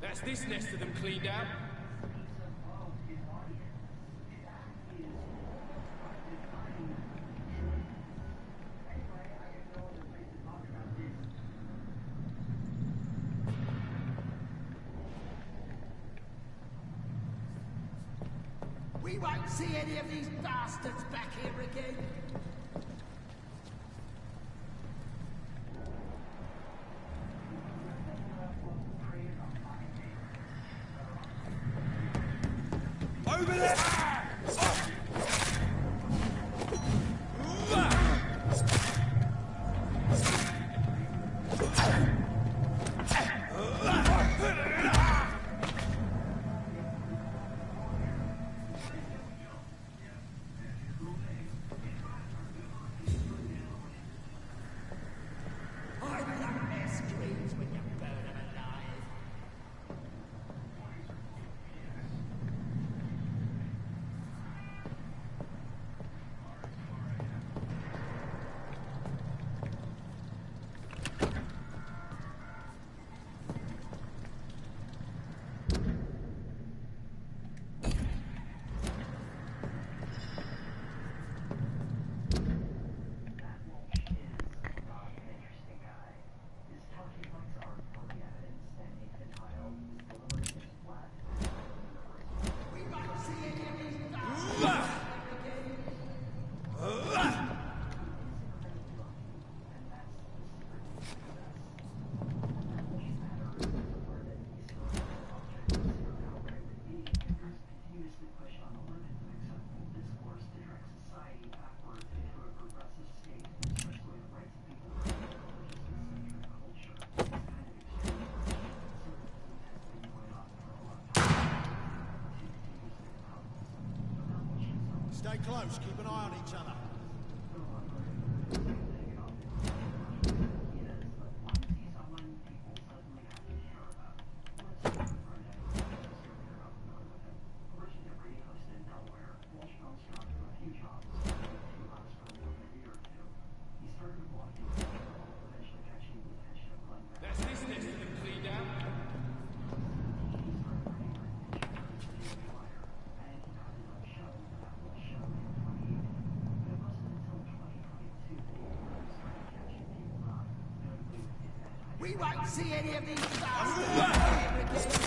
That's this nest of them cleaned out. We won't see any of these bastards back here again. Over there! close. Keep an eye on each other. We won't see any of these bastards!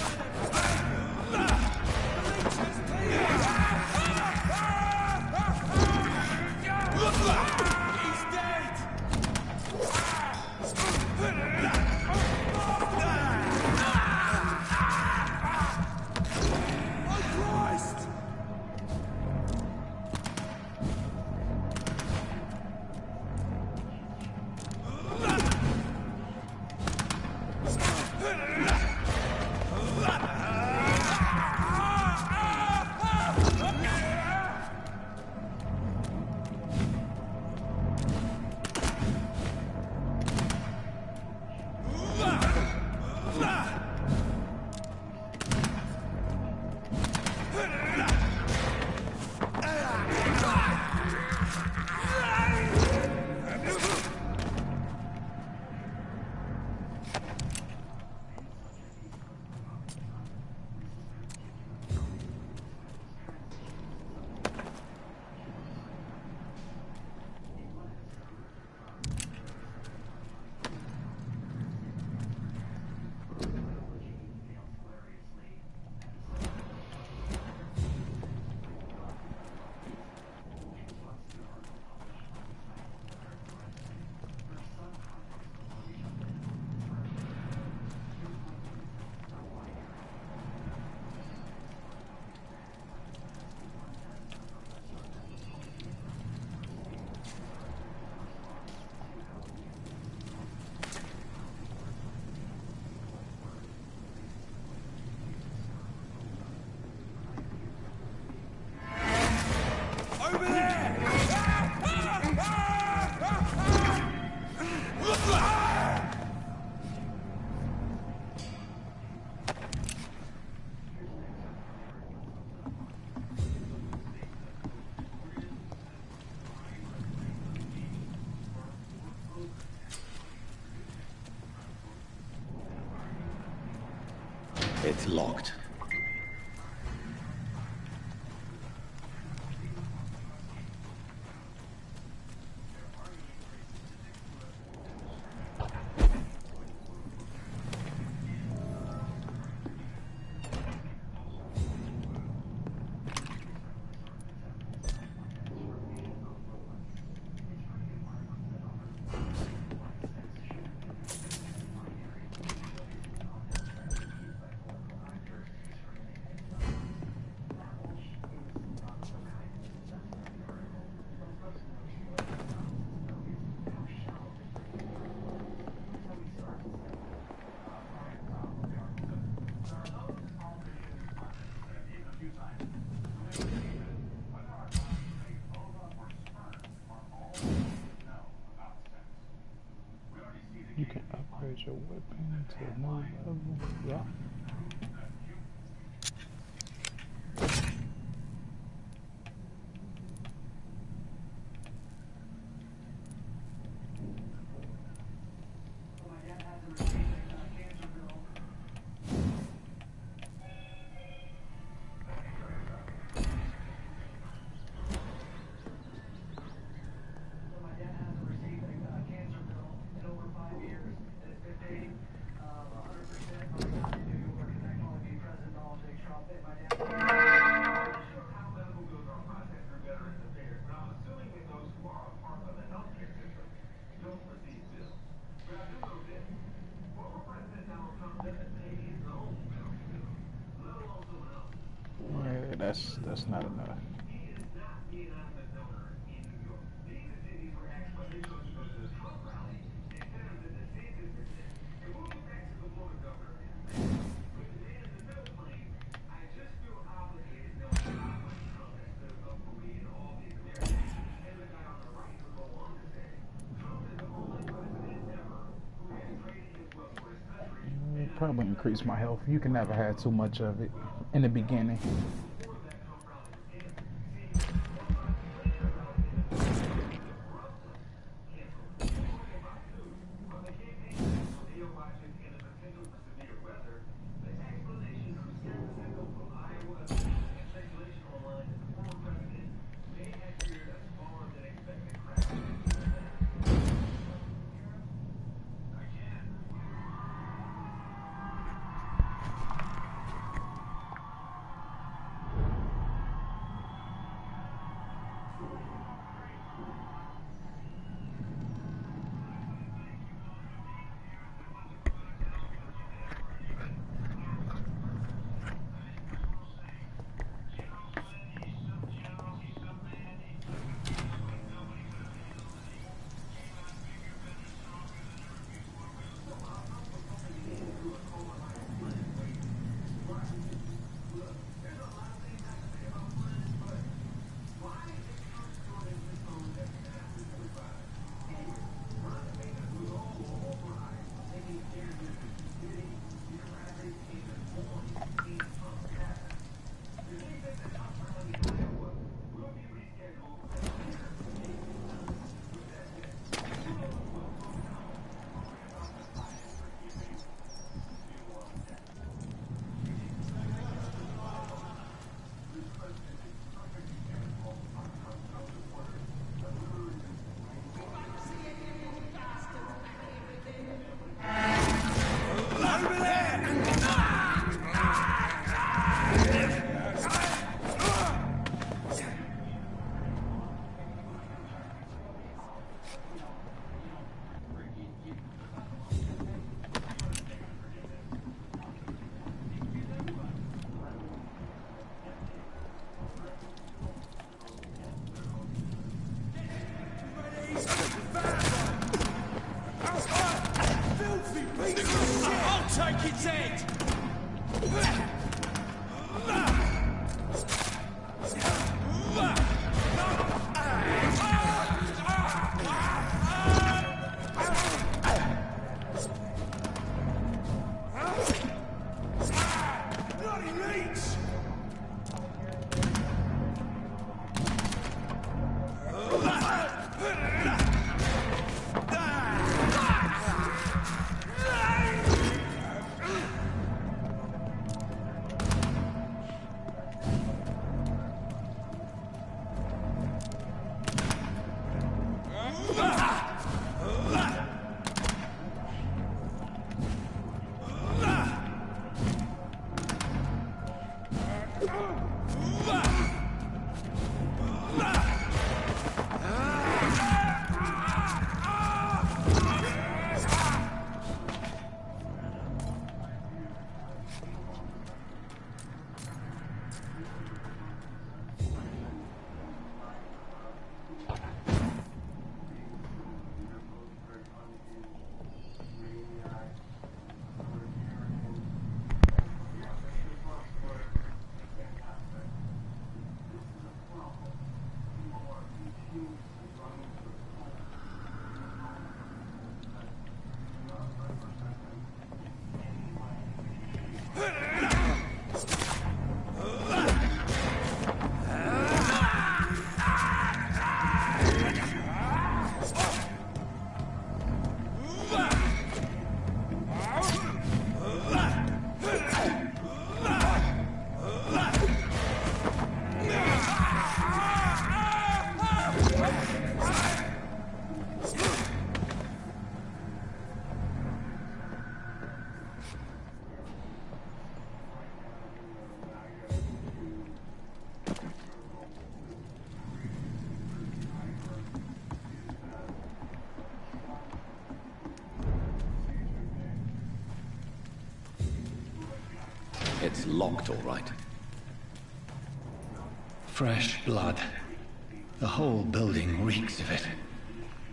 It's locked. You can upgrade your weapon to a new level. Yeah. Yeah, that's not enough. Probably increase my health. You can never have too much of it in the beginning. It's locked, all right. Fresh blood. The whole building reeks of it.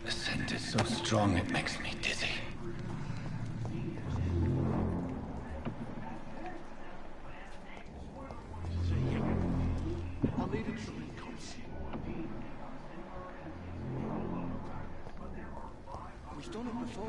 The scent is so strong it makes me dizzy. I'll leave it to you, Cops. We've done it before.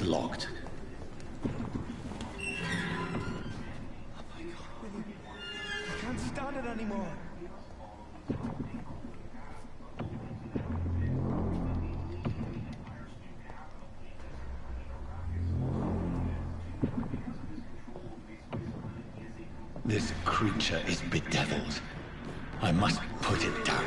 locked. I can't stand it anymore. This creature is bedeviled. I must put it down.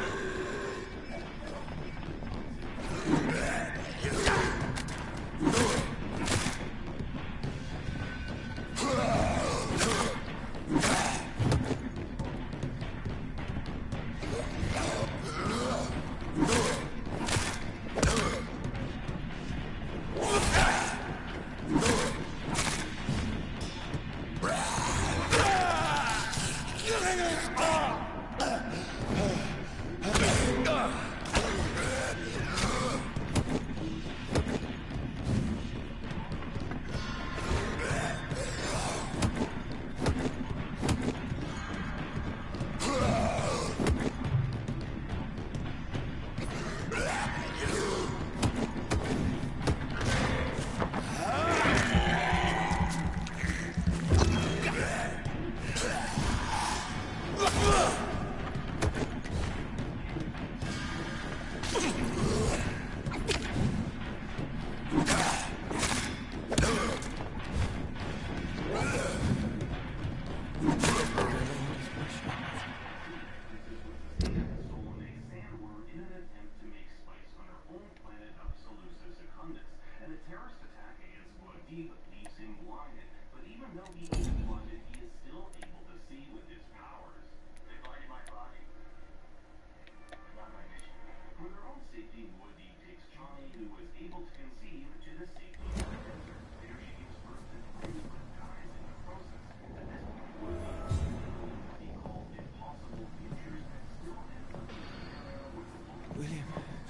William,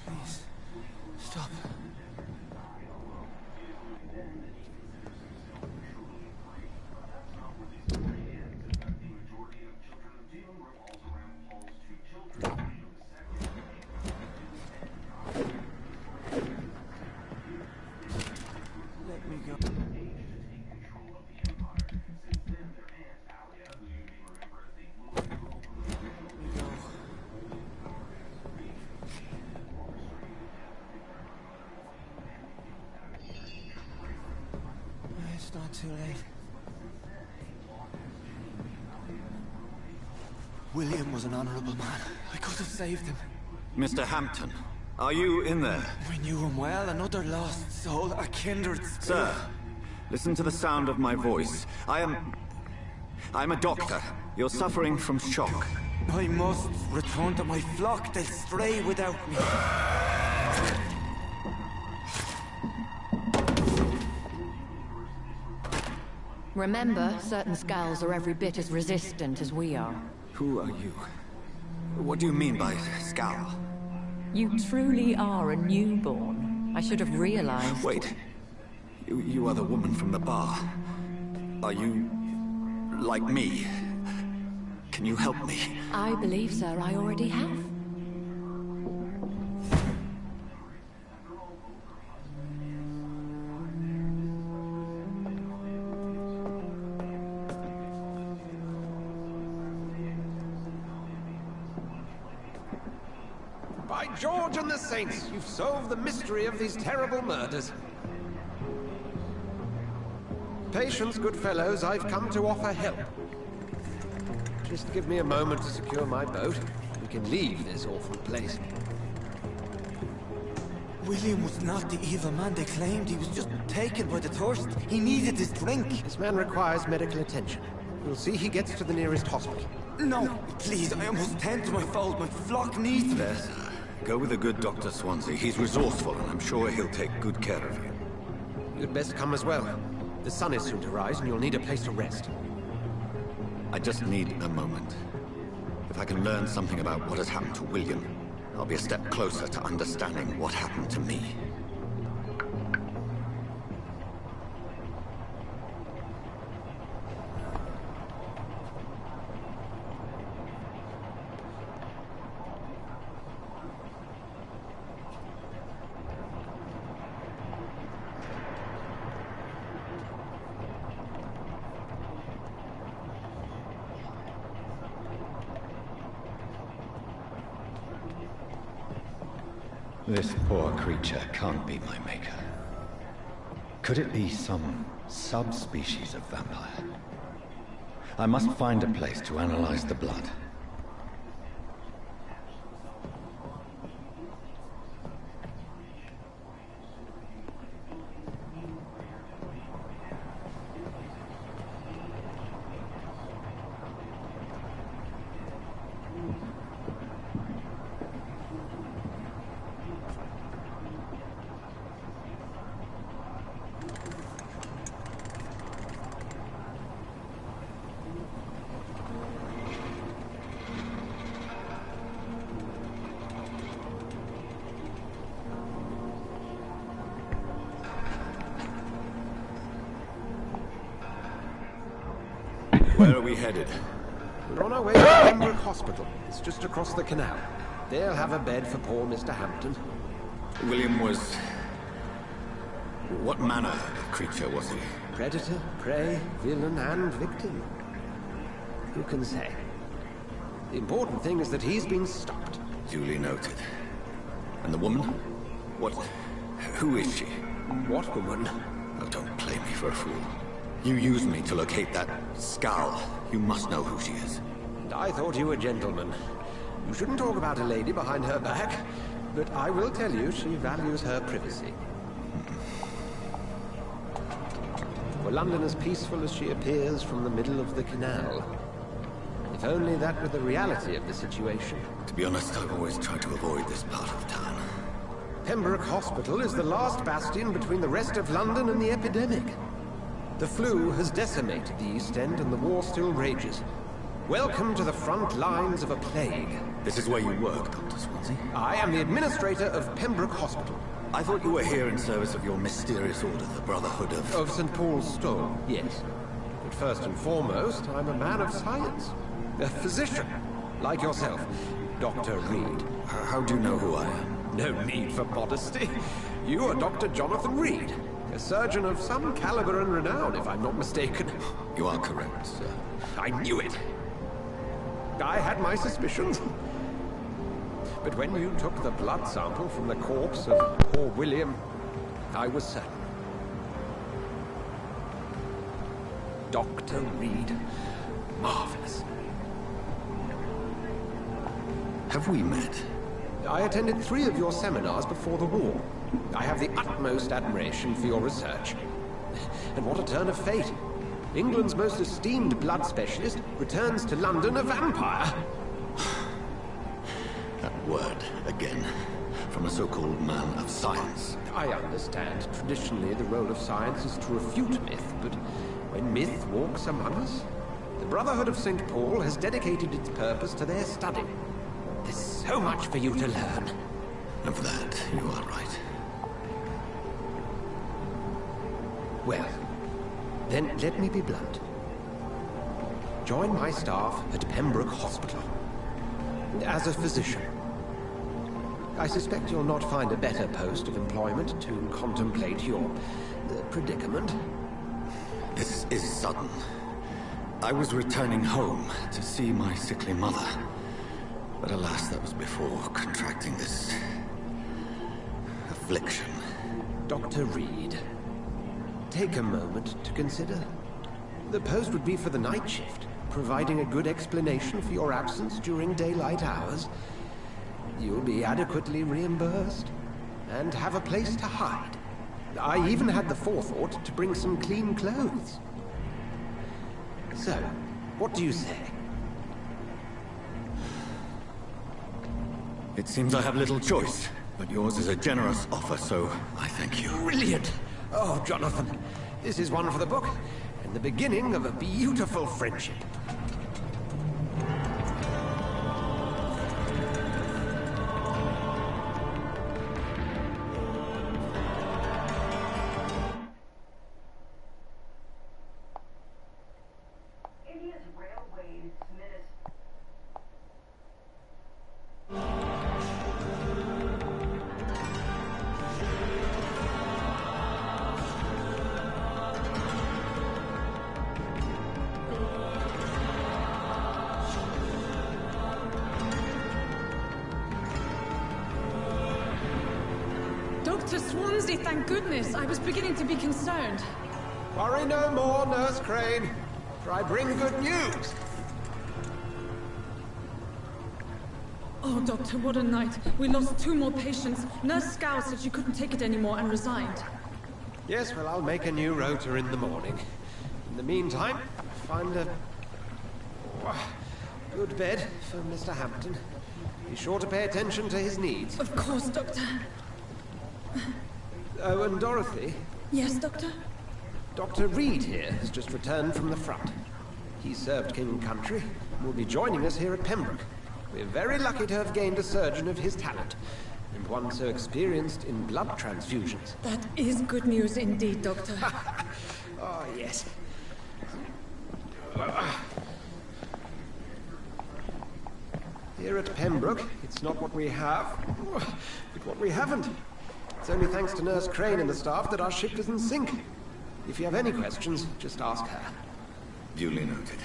please, stop. Let me go. It's not too late. William was an honorable man. I could have saved him. Mr. Hampton, are you in there? We knew him well, another lost soul, a kindred spirit. Sir, listen to the sound of my voice. I'm a doctor. You're suffering from shock. I must return to my flock. They'll stray without me. Remember, certain skulls are every bit as resistant as we are. Who are you? What do you mean by scowl? You truly are a newborn. I should have realized. Wait. You are the woman from the bar. Are you like me? Can you help me? I believe, sir, I already have. By George and the Saints, you've solved the mystery of these terrible murders. Patience, good fellows, I've come to offer help. Just give me a moment to secure my boat. We can leave this awful place. William was not the evil man they claimed. He was just taken by the thirst. He needed his drink. This man requires medical attention. We'll see he gets to the nearest hospital. No, please, I must tend to my fold. My flock needs me. There, sir. Go with the good Dr. Swansea. He's resourceful, and I'm sure he'll take good care of you. You'd best come as well. The sun is soon to rise, and you'll need a place to rest. I just need a moment. If I can learn something about what has happened to William, I'll be a step closer to understanding what happened to me. This poor creature can't be my maker. Could it be some subspecies of vampire? I must find a place to analyze the blood. Where are we headed? We're on our way to Pembroke Hospital. It's just across the canal. They'll have a bed for poor Mr. Hampton. William was... what manner of creature was he? Predator, prey, villain, and victim. Who can say? The important thing is that he's been stopped. Duly noted. And the woman? What... who is she? What woman? Oh, don't play me for a fool. You used me to locate that skull. You must know who she is. And I thought you a gentleman. You shouldn't talk about a lady behind her back, but I will tell you she values her privacy. Were London as peaceful as she appears from the middle of the canal? If only that were the reality of the situation. To be honest, I've always tried to avoid this part of town. Pembroke Hospital is the last bastion between the rest of London and the epidemic. The flu has decimated the East End and the war still rages. Welcome to the front lines of a plague. This is where you work, Dr. Swansea? I am the administrator of Pembroke Hospital. I thought you were here in service of your mysterious order, the Brotherhood of... Of St. Paul's Stone, yes. But first and foremost, I'm a man of science. A physician, like yourself, Dr. Reed. How do you know who I am? No need for modesty. You are Dr. Jonathan Reed. A surgeon of some caliber and renown, if I'm not mistaken. You are correct, sir. I knew it. I had my suspicions. But when you took the blood sample from the corpse of poor William, I was certain. Dr. Reed. Marvelous. Have we met? I attended 3 of your seminars before the war. I have the utmost admiration for your research. And what a turn of fate. England's most esteemed blood specialist returns to London a vampire. That word, again, from a so-called man of science. I understand. Traditionally, the role of science is to refute myth, but when myth walks among us, the Brotherhood of St. Paul has dedicated its purpose to their study. There's so much for you to learn. And for that, you are right. Well, then let me be blunt. Join my staff at Pembroke Hospital. As a physician. I suspect you'll not find a better post of employment to contemplate your predicament. This is sudden. I was returning home to see my sickly mother. But alas, that was before contracting this... affliction. Dr. Reed, take a moment to consider. The post would be for the night shift, providing a good explanation for your absence during daylight hours. You'll be adequately reimbursed, and have a place to hide. I even had the forethought to bring some clean clothes. So, what do you say? It seems I have little choice, but yours is a generous offer, so I thank you. Brilliant! Oh, Jonathan, this is one for the book, and the beginning of a beautiful friendship. Swansea, thank goodness. I was beginning to be concerned. Worry no more, Nurse Crane, for I bring good news. Oh, Doctor, what a night. We lost 2 more patients. Nurse Scow said she couldn't take it anymore and resigned. Yes, well, I'll make a new rota in the morning. In the meantime, find a good bed for Mr. Hampton. Be sure to pay attention to his needs. Of course, Doctor. Oh, and Dorothy? Yes, Doctor? Dr. Reed here has just returned from the front. He served King and Country and will be joining us here at Pembroke. We're very lucky to have gained a surgeon of his talent, and one so experienced in blood transfusions. That is good news indeed, Doctor. Oh, yes. Here at Pembroke, it's not what we have, but what we haven't. It's only thanks to Nurse Crane and the staff that our ship doesn't sink. If you have any questions, just ask her. Duly noted.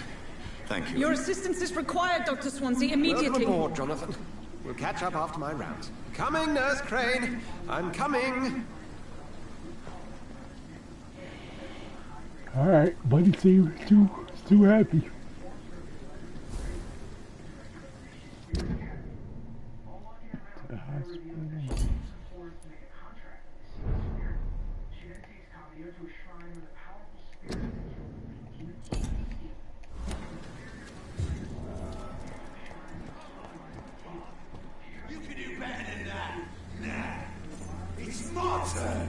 Thank you. Your assistance is required, Dr. Swansea, immediately. Welcome aboard, Jonathan. We'll catch up after my rounds. Coming, Nurse Crane! I'm coming! Alright, buddy seems too happy. To the hospital. You can do better than that. Nah. It's my turn.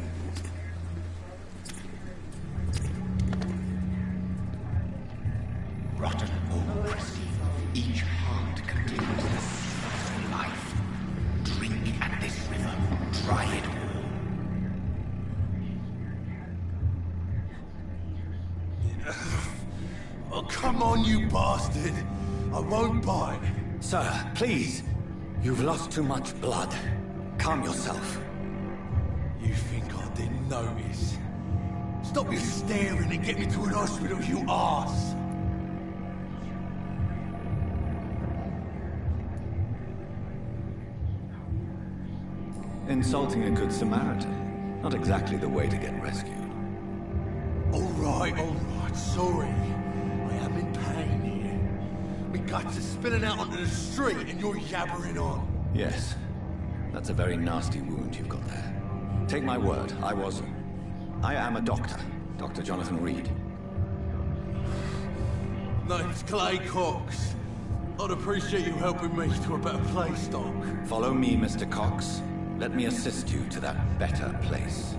Rotten ocracy. Each heart contains the seed of life. Drink at this river. Try it all. Oh, come on, you bastard. I won't bite. Sir, please. You've lost too much blood. Calm yourself. You think I didn't notice? Stop your staring and get me to an hospital, you arse! Insulting a good Samaritan. Not exactly the way to get rescued. Alright, sorry. I am in pain here. My guts are spilling out onto the street and you're yabbering on. Yes. That's a very nasty wound you've got there. Take my word, I am a doctor. Dr. Jonathan Reed. Name's Clay Cox. I'd appreciate you helping me to a better place, Doc. Follow me, Mr. Cox. Let me assist you to that better place.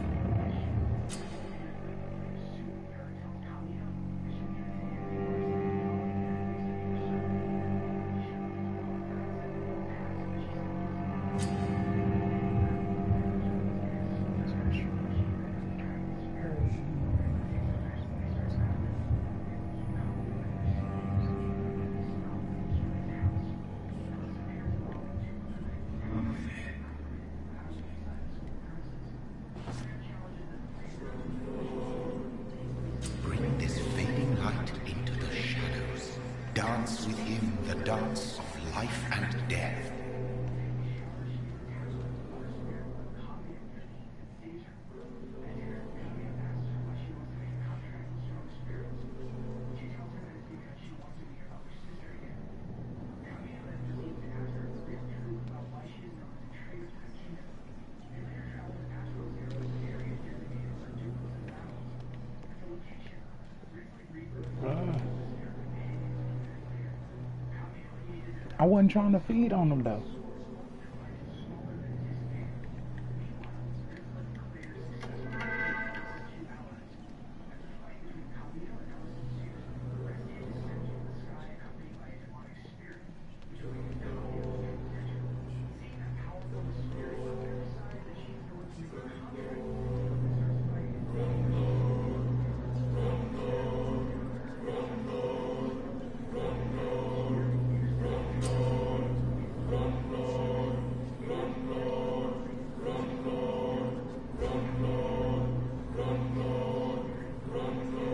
Dance with him the dance of life and death. I wasn't trying to feed on them though.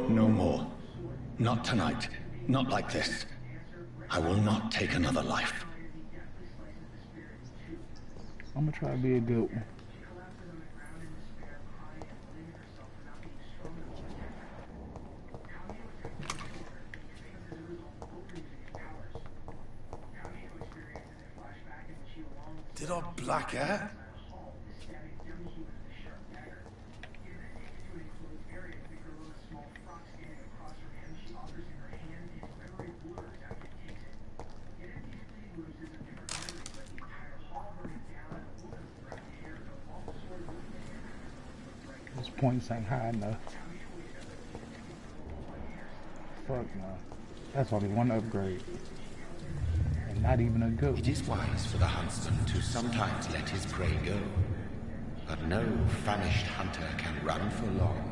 No more. Not tonight. Not like this. I will not take another life. I'm gonna try to be a good one. old black hat? Those points ain't high enough. Fuck no. That's only one upgrade. And not even a good one. It is wise for the huntsman to sometimes let his prey go. But no famished hunter can run for long.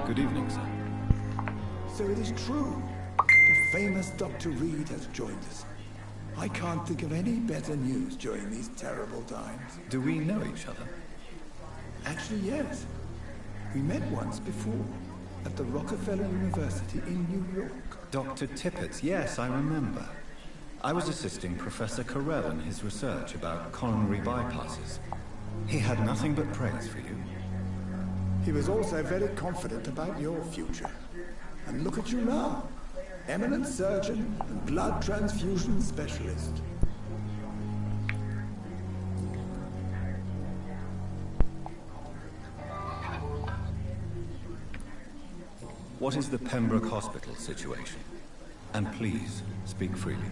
Good evening, sir. So it is true. The famous Dr. Reed has joined us. I can't think of any better news during these terrible times. Do we know each other? Actually, yes. We met once before, at the Rockefeller University in New York. Dr. Tippett, yes, I remember. I was assisting Professor Carell in his research about coronary bypasses. He had nothing but praise for you. He was also very confident about your future. And look at you now. Eminent surgeon and blood transfusion specialist. What is the Pembroke Hospital situation? And please, speak freely.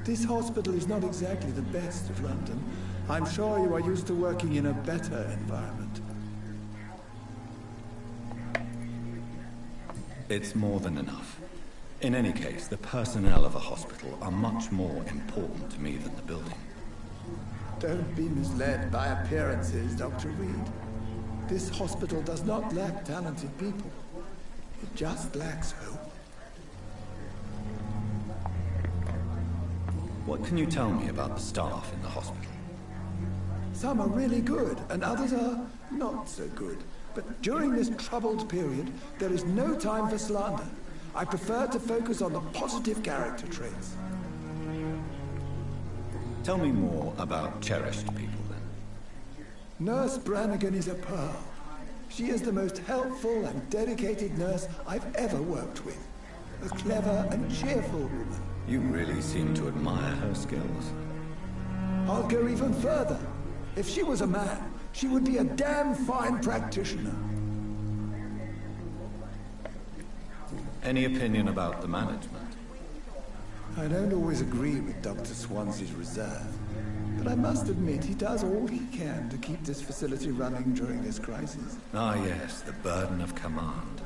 This hospital is not exactly the best of London. I'm sure you are used to working in a better environment. It's more than enough. In any case, the personnel of a hospital are much more important to me than the building. Don't be misled by appearances, Dr. Reed. This hospital does not lack talented people. It just lacks hope. What can you tell me about the staff in the hospital? Some are really good, and others are not so good. But during this troubled period, there is no time for slander. I prefer to focus on the positive character traits. Tell me more about cherished people, then. Nurse Brannigan is a pearl. She is the most helpful and dedicated nurse I've ever worked with. A clever and cheerful woman. You really seem to admire her skills. I'll go even further. If she was a man, she would be a damn fine practitioner. Any opinion about the management? I don't always agree with Dr. Swansea's reserve, but I must admit he does all he can to keep this facility running during this crisis. Ah, yes, the burden of command.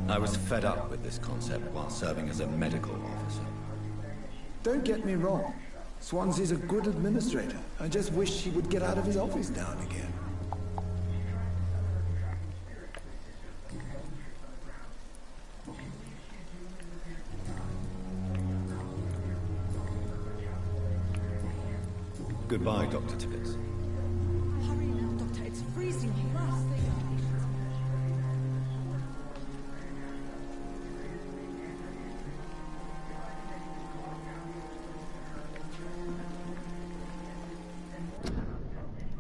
I was fed up with this concept while serving as a medical officer. Don't get me wrong. Swansea's a good administrator. I just wish he would get out of his office now and again. Goodbye, Dr. Tippett. Hurry now, Doctor. It's freezing here.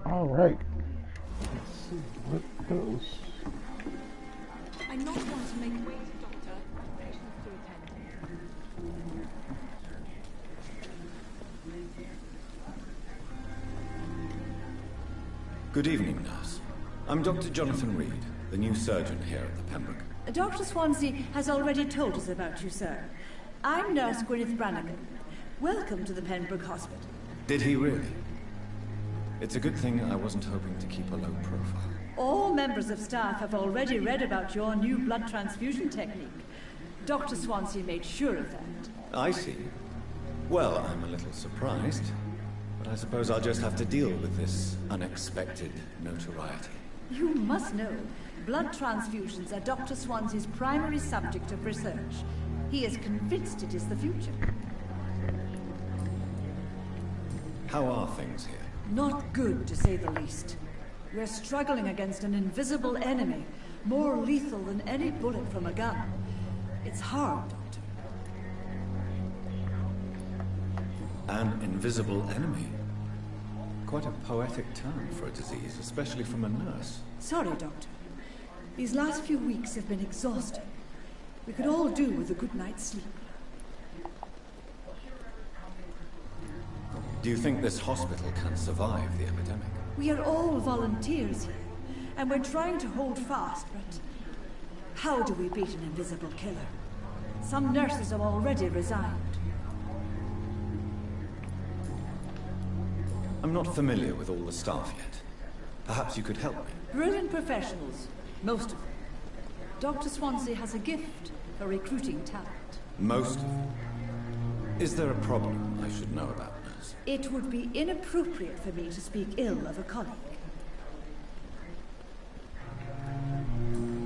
All right. Let's see what goes. I'm not one to make way, Doctor. Patients to attend. Good evening, nurse. I'm Dr. Jonathan Reed, the new surgeon here at the Pembroke. Dr. Swansea has already told us about you, sir. I'm Nurse Gwyneth Brannigan. Welcome to the Pembroke Hospital. Did he really? It's a good thing I wasn't hoping to keep a low profile. All members of staff have already read about your new blood transfusion technique. Dr. Swansea made sure of that. I see. Well, I'm a little surprised, but I suppose I'll just have to deal with this unexpected notoriety. You must know, blood transfusions are Dr. Swansea's primary subject of research. He is convinced it is the future. How are things here? Not good, to say the least. We're struggling against an invisible enemy, more lethal than any bullet from a gun. It's hard, Doctor. An invisible enemy? Quite a poetic term for a disease, especially from a nurse. Sorry, Doctor. These last few weeks have been exhausting. We could all do with a good night's sleep. Do you think this hospital can survive the epidemic? We are all volunteers here, and we're trying to hold fast, but how do we beat an invisible killer? Some nurses have already resigned. I'm not familiar with all the staff yet. Perhaps you could help me. Brilliant professionals, most of them. Dr. Swansea has a gift for recruiting talent. Most of them? Is there a problem I should know about, nurse? It would be inappropriate for me to speak ill of a colleague.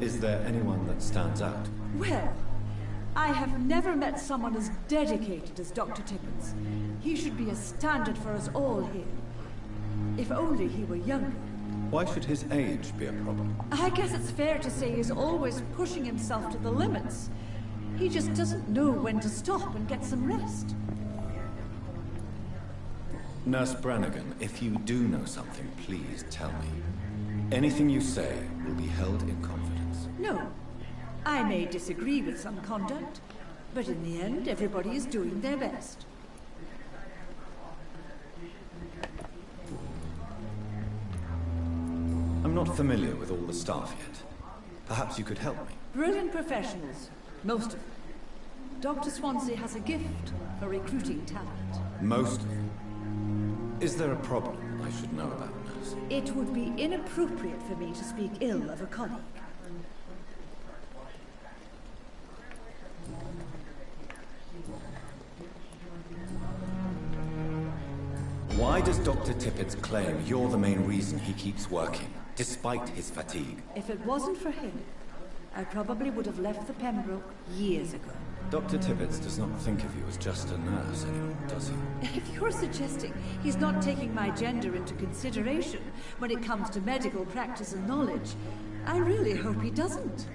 Is there anyone that stands out? Well, I have never met someone as dedicated as Dr. Tippins. He should be a standard for us all here. If only he were younger. Why should his age be a problem? I guess it's fair to say he's always pushing himself to the limits. He just doesn't know when to stop and get some rest. Nurse Brannigan, if you do know something, please tell me. Anything you say will be held in confidence. No. I may disagree with some conduct, but in the end, everybody is doing their best. I'm not familiar with all the staff yet. Perhaps you could help me. Brilliant professionals, most of them. Dr. Swansea has a gift for recruiting talent. Most of them? Is there a problem I should know about, nurse? It would be inappropriate for me to speak ill of a colleague. Why does Dr. Tippett claim you're the main reason he keeps working, despite his fatigue? If it wasn't for him, I probably would have left the Pembroke years ago. Dr. Tippett does not think of you as just a nurse anymore, does he? If you're suggesting he's not taking my gender into consideration when it comes to medical practice and knowledge, I really hope he doesn't.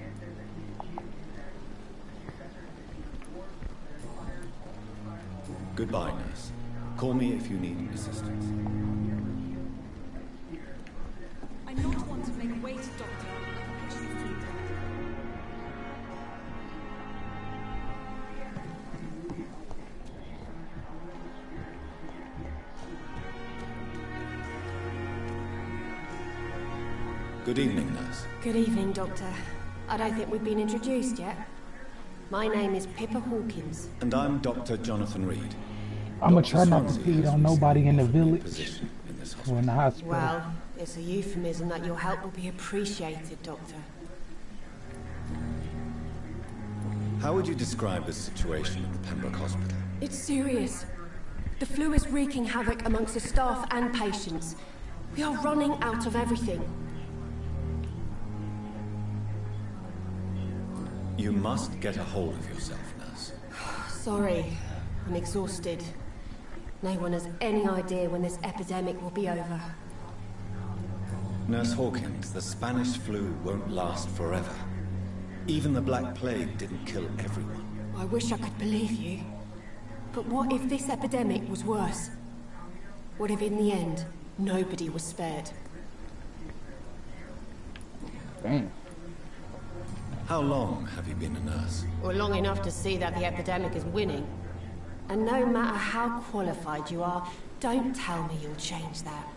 Goodbye, nurse. Call me if you need assistance. I not want to make weight, Doctor. Good evening, nurse. Good evening, Doctor. I don't think we've been introduced yet. My name is Pippa Hawkins. And I'm Dr. Jonathan Reed. I'm gonna try not to feed on nobody in the village or in the hospital. Well, it's a euphemism that your help will be appreciated, Doctor. How would you describe the situation at the Pembroke Hospital? It's serious. The flu is wreaking havoc amongst the staff and patients. We are running out of everything. You must get a hold of yourself, nurse. Sorry, I'm exhausted. No one has any idea when this epidemic will be over. Nurse Hawkins, the Spanish flu won't last forever. Even the Black Plague didn't kill everyone. I wish I could believe you. But what if this epidemic was worse? What if in the end, nobody was spared? Damn. How long have you been a nurse? Well, long enough to see that the epidemic is winning. And no matter how qualified you are, don't tell me you'll change that.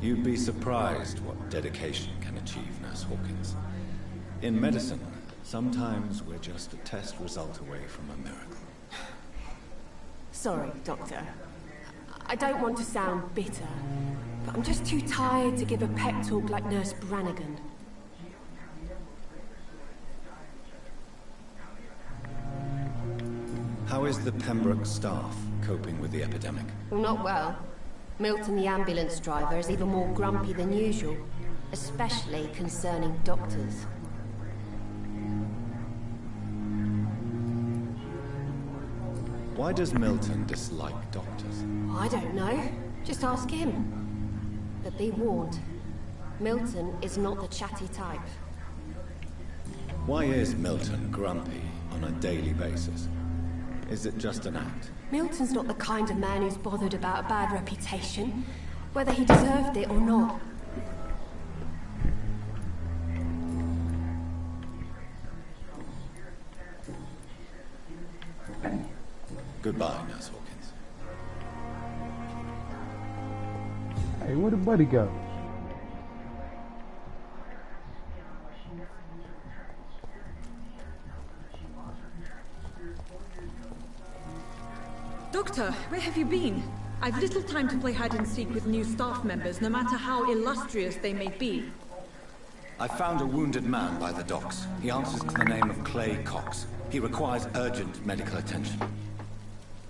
You'd be surprised what dedication can achieve, Nurse Hawkins. In medicine, sometimes we're just a test result away from a miracle. Sorry, Doctor. I don't want to sound bitter, but I'm just too tired to give a pep talk like Nurse Brannigan. How is the Pembroke staff coping with the epidemic? Well, not well. Milton, the ambulance driver, is even more grumpy than usual, especially concerning doctors. Why does Milton dislike doctors? I don't know. Just ask him. But be warned. Milton is not the chatty type. Why is Milton grumpy on a daily basis? Is it just an act? Milton's not the kind of man who's bothered about a bad reputation, whether he deserved it or not. Goodbye, Nurse Hawkins. Hey, where did Buddy go? Doctor, where have you been? I've little time to play hide and seek with new staff members, no matter how illustrious they may be. I found a wounded man by the docks. He answers to the name of Clay Cox. He requires urgent medical attention.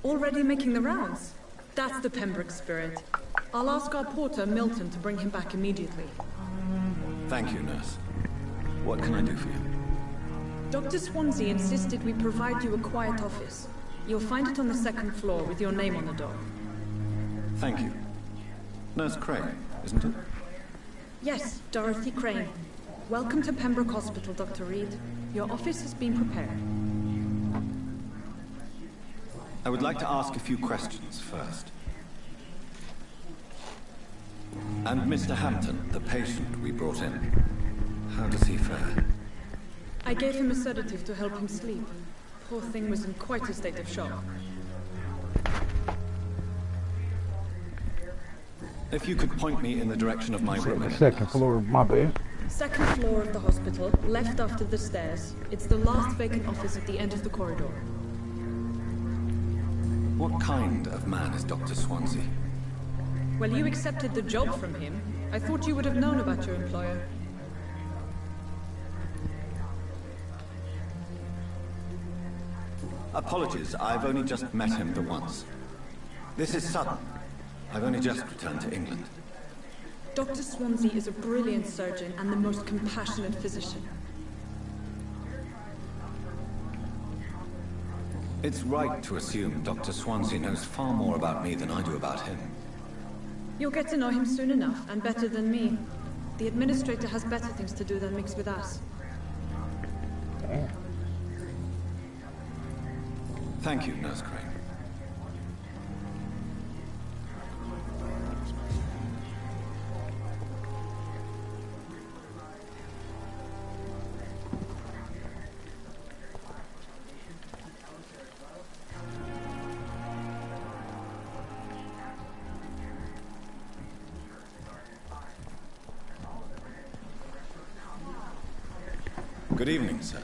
Already making the rounds? That's the Pembroke spirit. I'll ask our porter, Milton, to bring him back immediately. Thank you, nurse. What can I do for you? Dr. Swansea insisted we provide you a quiet office. You'll find it on the second floor with your name on the door. Thank you. Nurse Craig, isn't it? Yes, Dorothy Crane. Welcome to Pembroke Hospital, Dr. Reed. Your office has been prepared. I would like to ask a few questions first. And Mr. Hampton, the patient we brought in, how does he fare? I gave him a sedative to help him sleep. Poor thing was in quite a state of shock. If you could point me in the direction of my room. Second floor, my bad. Second floor of the hospital, left after the stairs. It's the last vacant office at the end of the corridor. What kind of man is Dr. Swansea? Well, you accepted the job from him. I thought you would have known about your employer. Apologies, I've only just met him the once. This is sudden. I've only just returned to England. Dr. Swansea is a brilliant surgeon and the most compassionate physician. It's right to assume Dr. Swansea knows far more about me than I do about him. You'll get to know him soon enough, and better than me. The administrator has better things to do than mix with us. Damn. Thank you, Nurse Crane. Good evening, sir.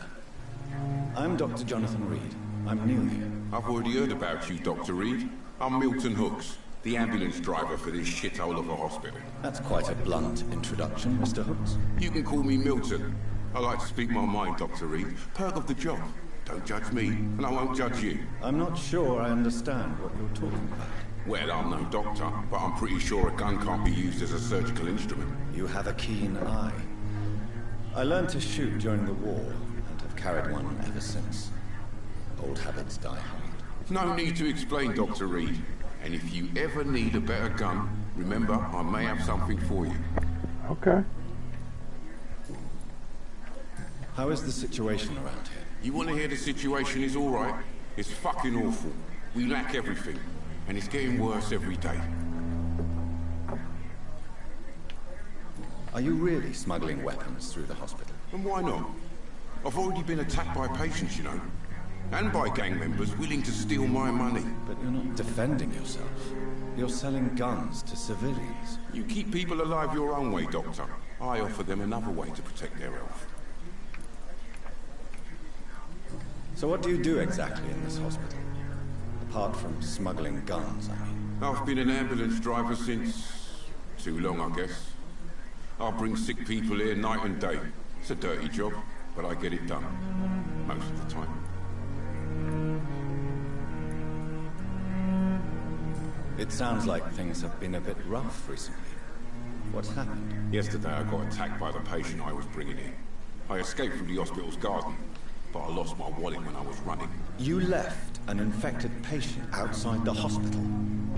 I'm Dr. Jonathan Reed. I'm new here. I've already heard about you, Dr. Reed. I'm Milton Hooks, the ambulance driver for this shithole of a hospital. That's quite a blunt introduction, Mr. Hooks. You can call me Milton. I like to speak my mind, Dr. Reed. Perk of the job. Don't judge me, and I won't judge you. I'm not sure I understand what you're talking about. Well, I'm no doctor, but I'm pretty sure a gun can't be used as a surgical instrument. You have a keen eye. I learned to shoot during the war, and have carried one ever since. Old habits die hard. No need to explain, Dr. Reed. And if you ever need a better gun, remember, I may have something for you. Okay. How is the situation around here? You want to hear the situation is all right? It's fucking awful. We lack everything, and it's getting worse every day. Are you really smuggling weapons through the hospital? And why not? I've already been attacked by patients, you know. And by gang members willing to steal my money. But you're not defending yourself. You're selling guns to civilians. You keep people alive your own way, Doctor. I offer them another way to protect their health. So what do you do exactly in this hospital? Apart from smuggling guns, I mean. I've been an ambulance driver since... too long, I guess. I bring sick people here night and day. It's a dirty job, but I get it done. Most of the time. It sounds like things have been a bit rough recently. What's happened? Yesterday I got attacked by the patient I was bringing in. I escaped from the hospital's garden. but I lost my wallet when I was running. You left an infected patient outside the hospital.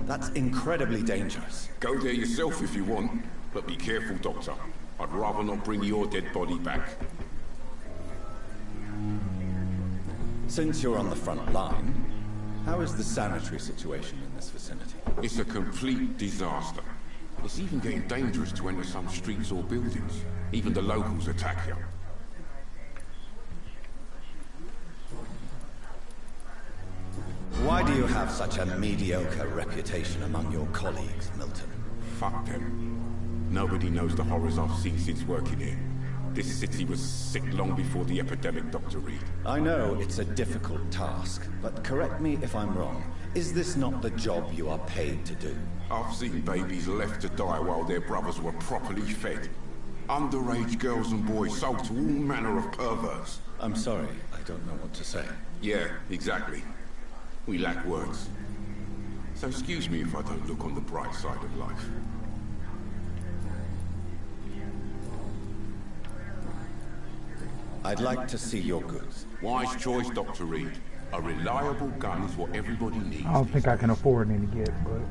That's incredibly dangerous. Go there yourself if you want, but be careful, Doctor. I'd rather not bring your dead body back. Since you're on the front line, how is the sanitary situation in this vicinity? It's a complete disaster. It's even getting dangerous to enter some streets or buildings. Even the locals attack you. Why do you have such a mediocre reputation among your colleagues, Milton? Fuck them. Nobody knows the horrors I've seen since working here. This city was sick long before the epidemic, Dr. Reed. I know it's a difficult task, but correct me if I'm wrong. Is this not the job you are paid to do? I've seen babies left to die while their brothers were properly fed. Underage girls and boys sold to all manner of perverts. I'm sorry, I don't know what to say. Yeah, exactly. We lack words. So excuse me if I don't look on the bright side of life. I'd like to see your goods. Wise choice, Dr. Reed. A reliable gun is what everybody needs. I don't think I can afford any yet, but...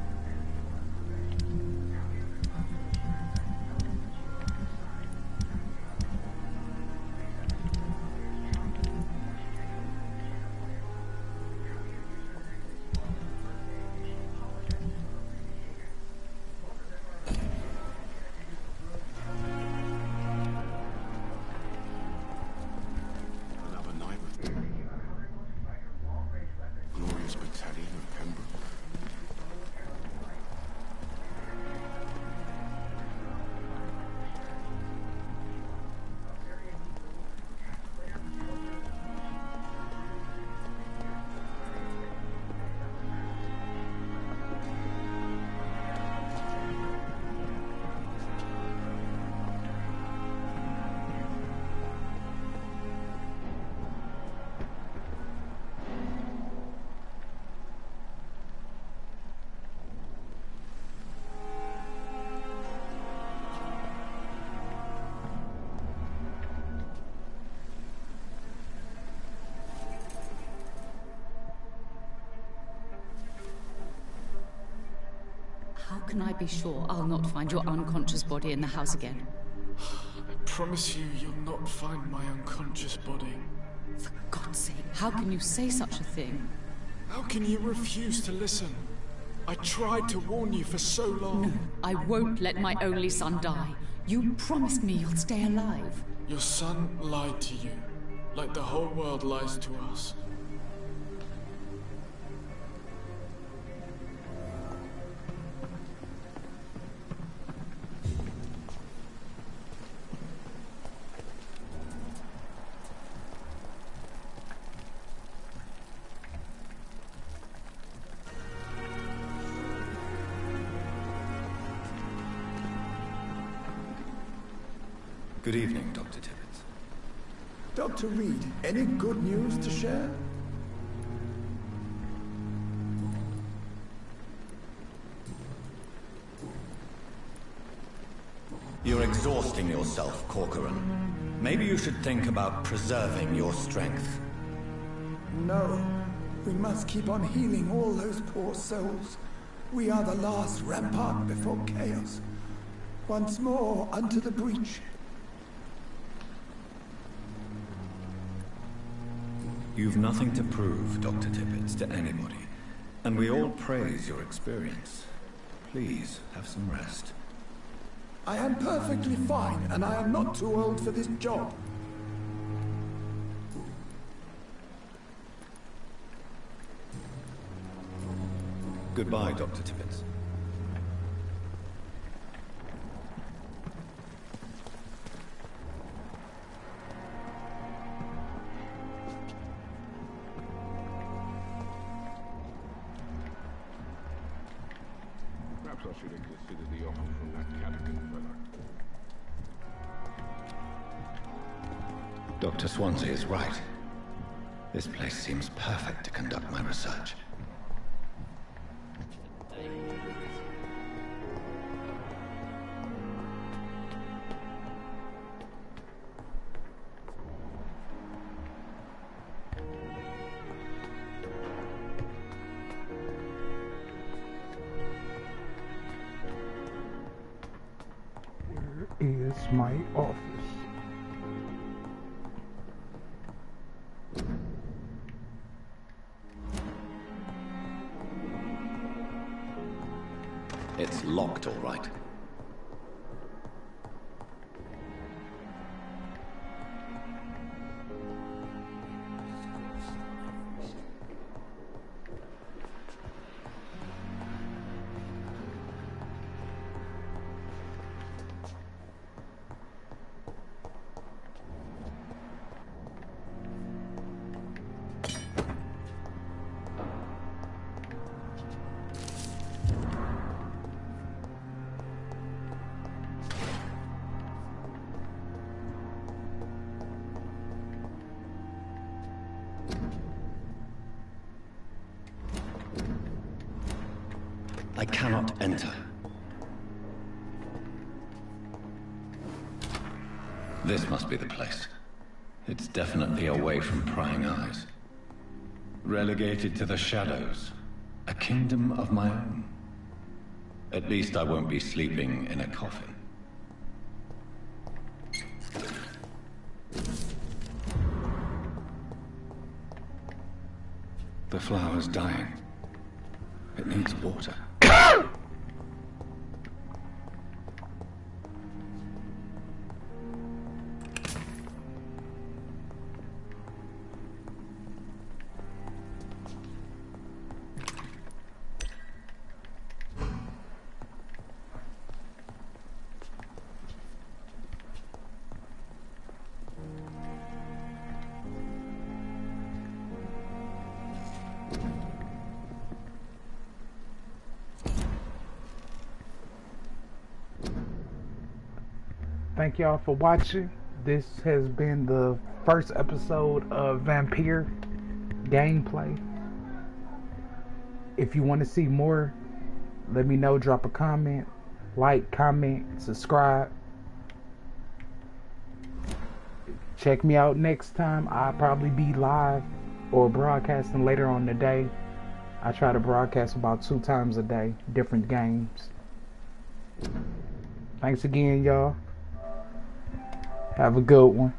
How can I be sure I'll not find your unconscious body in the house again? I promise you, you'll not find my unconscious body. For God's sake, how can you say such a thing? How can you refuse to listen? I tried to warn you for so long. No, I won't let my only son die. You promised me you'll stay alive. Your son lied to you, like the whole world lies to us. Good evening, Dr. Tibbets. Dr. Reed, any good news to share? You're exhausting yourself, Corcoran. Maybe you should think about preserving your strength. No. We must keep on healing all those poor souls. We are the last rampart before chaos. Once more, unto the breach. You've nothing to prove, Dr. Tibbets, to anybody. And we all praise your experience. Please, have some rest. I am perfectly fine, and I am not too old for this job. Goodbye, Dr. Tibbets. Perhaps I should have considered the offer from that Callaghan fella. Dr. Swansea is right. This place seems perfect to conduct my research. is my office. It's locked, all right. I cannot enter. This must be the place. It's definitely away from prying eyes. Relegated to the shadows. A kingdom of my own. At least I won't be sleeping in a coffin. The flower's dying. It needs water. Thank y'all for watching. This has been the first episode of Vampyr gameplay. If you want to see more, let me know. Drop a comment, like, comment, subscribe. Check me out next time. I'll probably be live or broadcasting later on the day. I try to broadcast about 2 times a day, different games. Thanks again, y'all. Have a good one.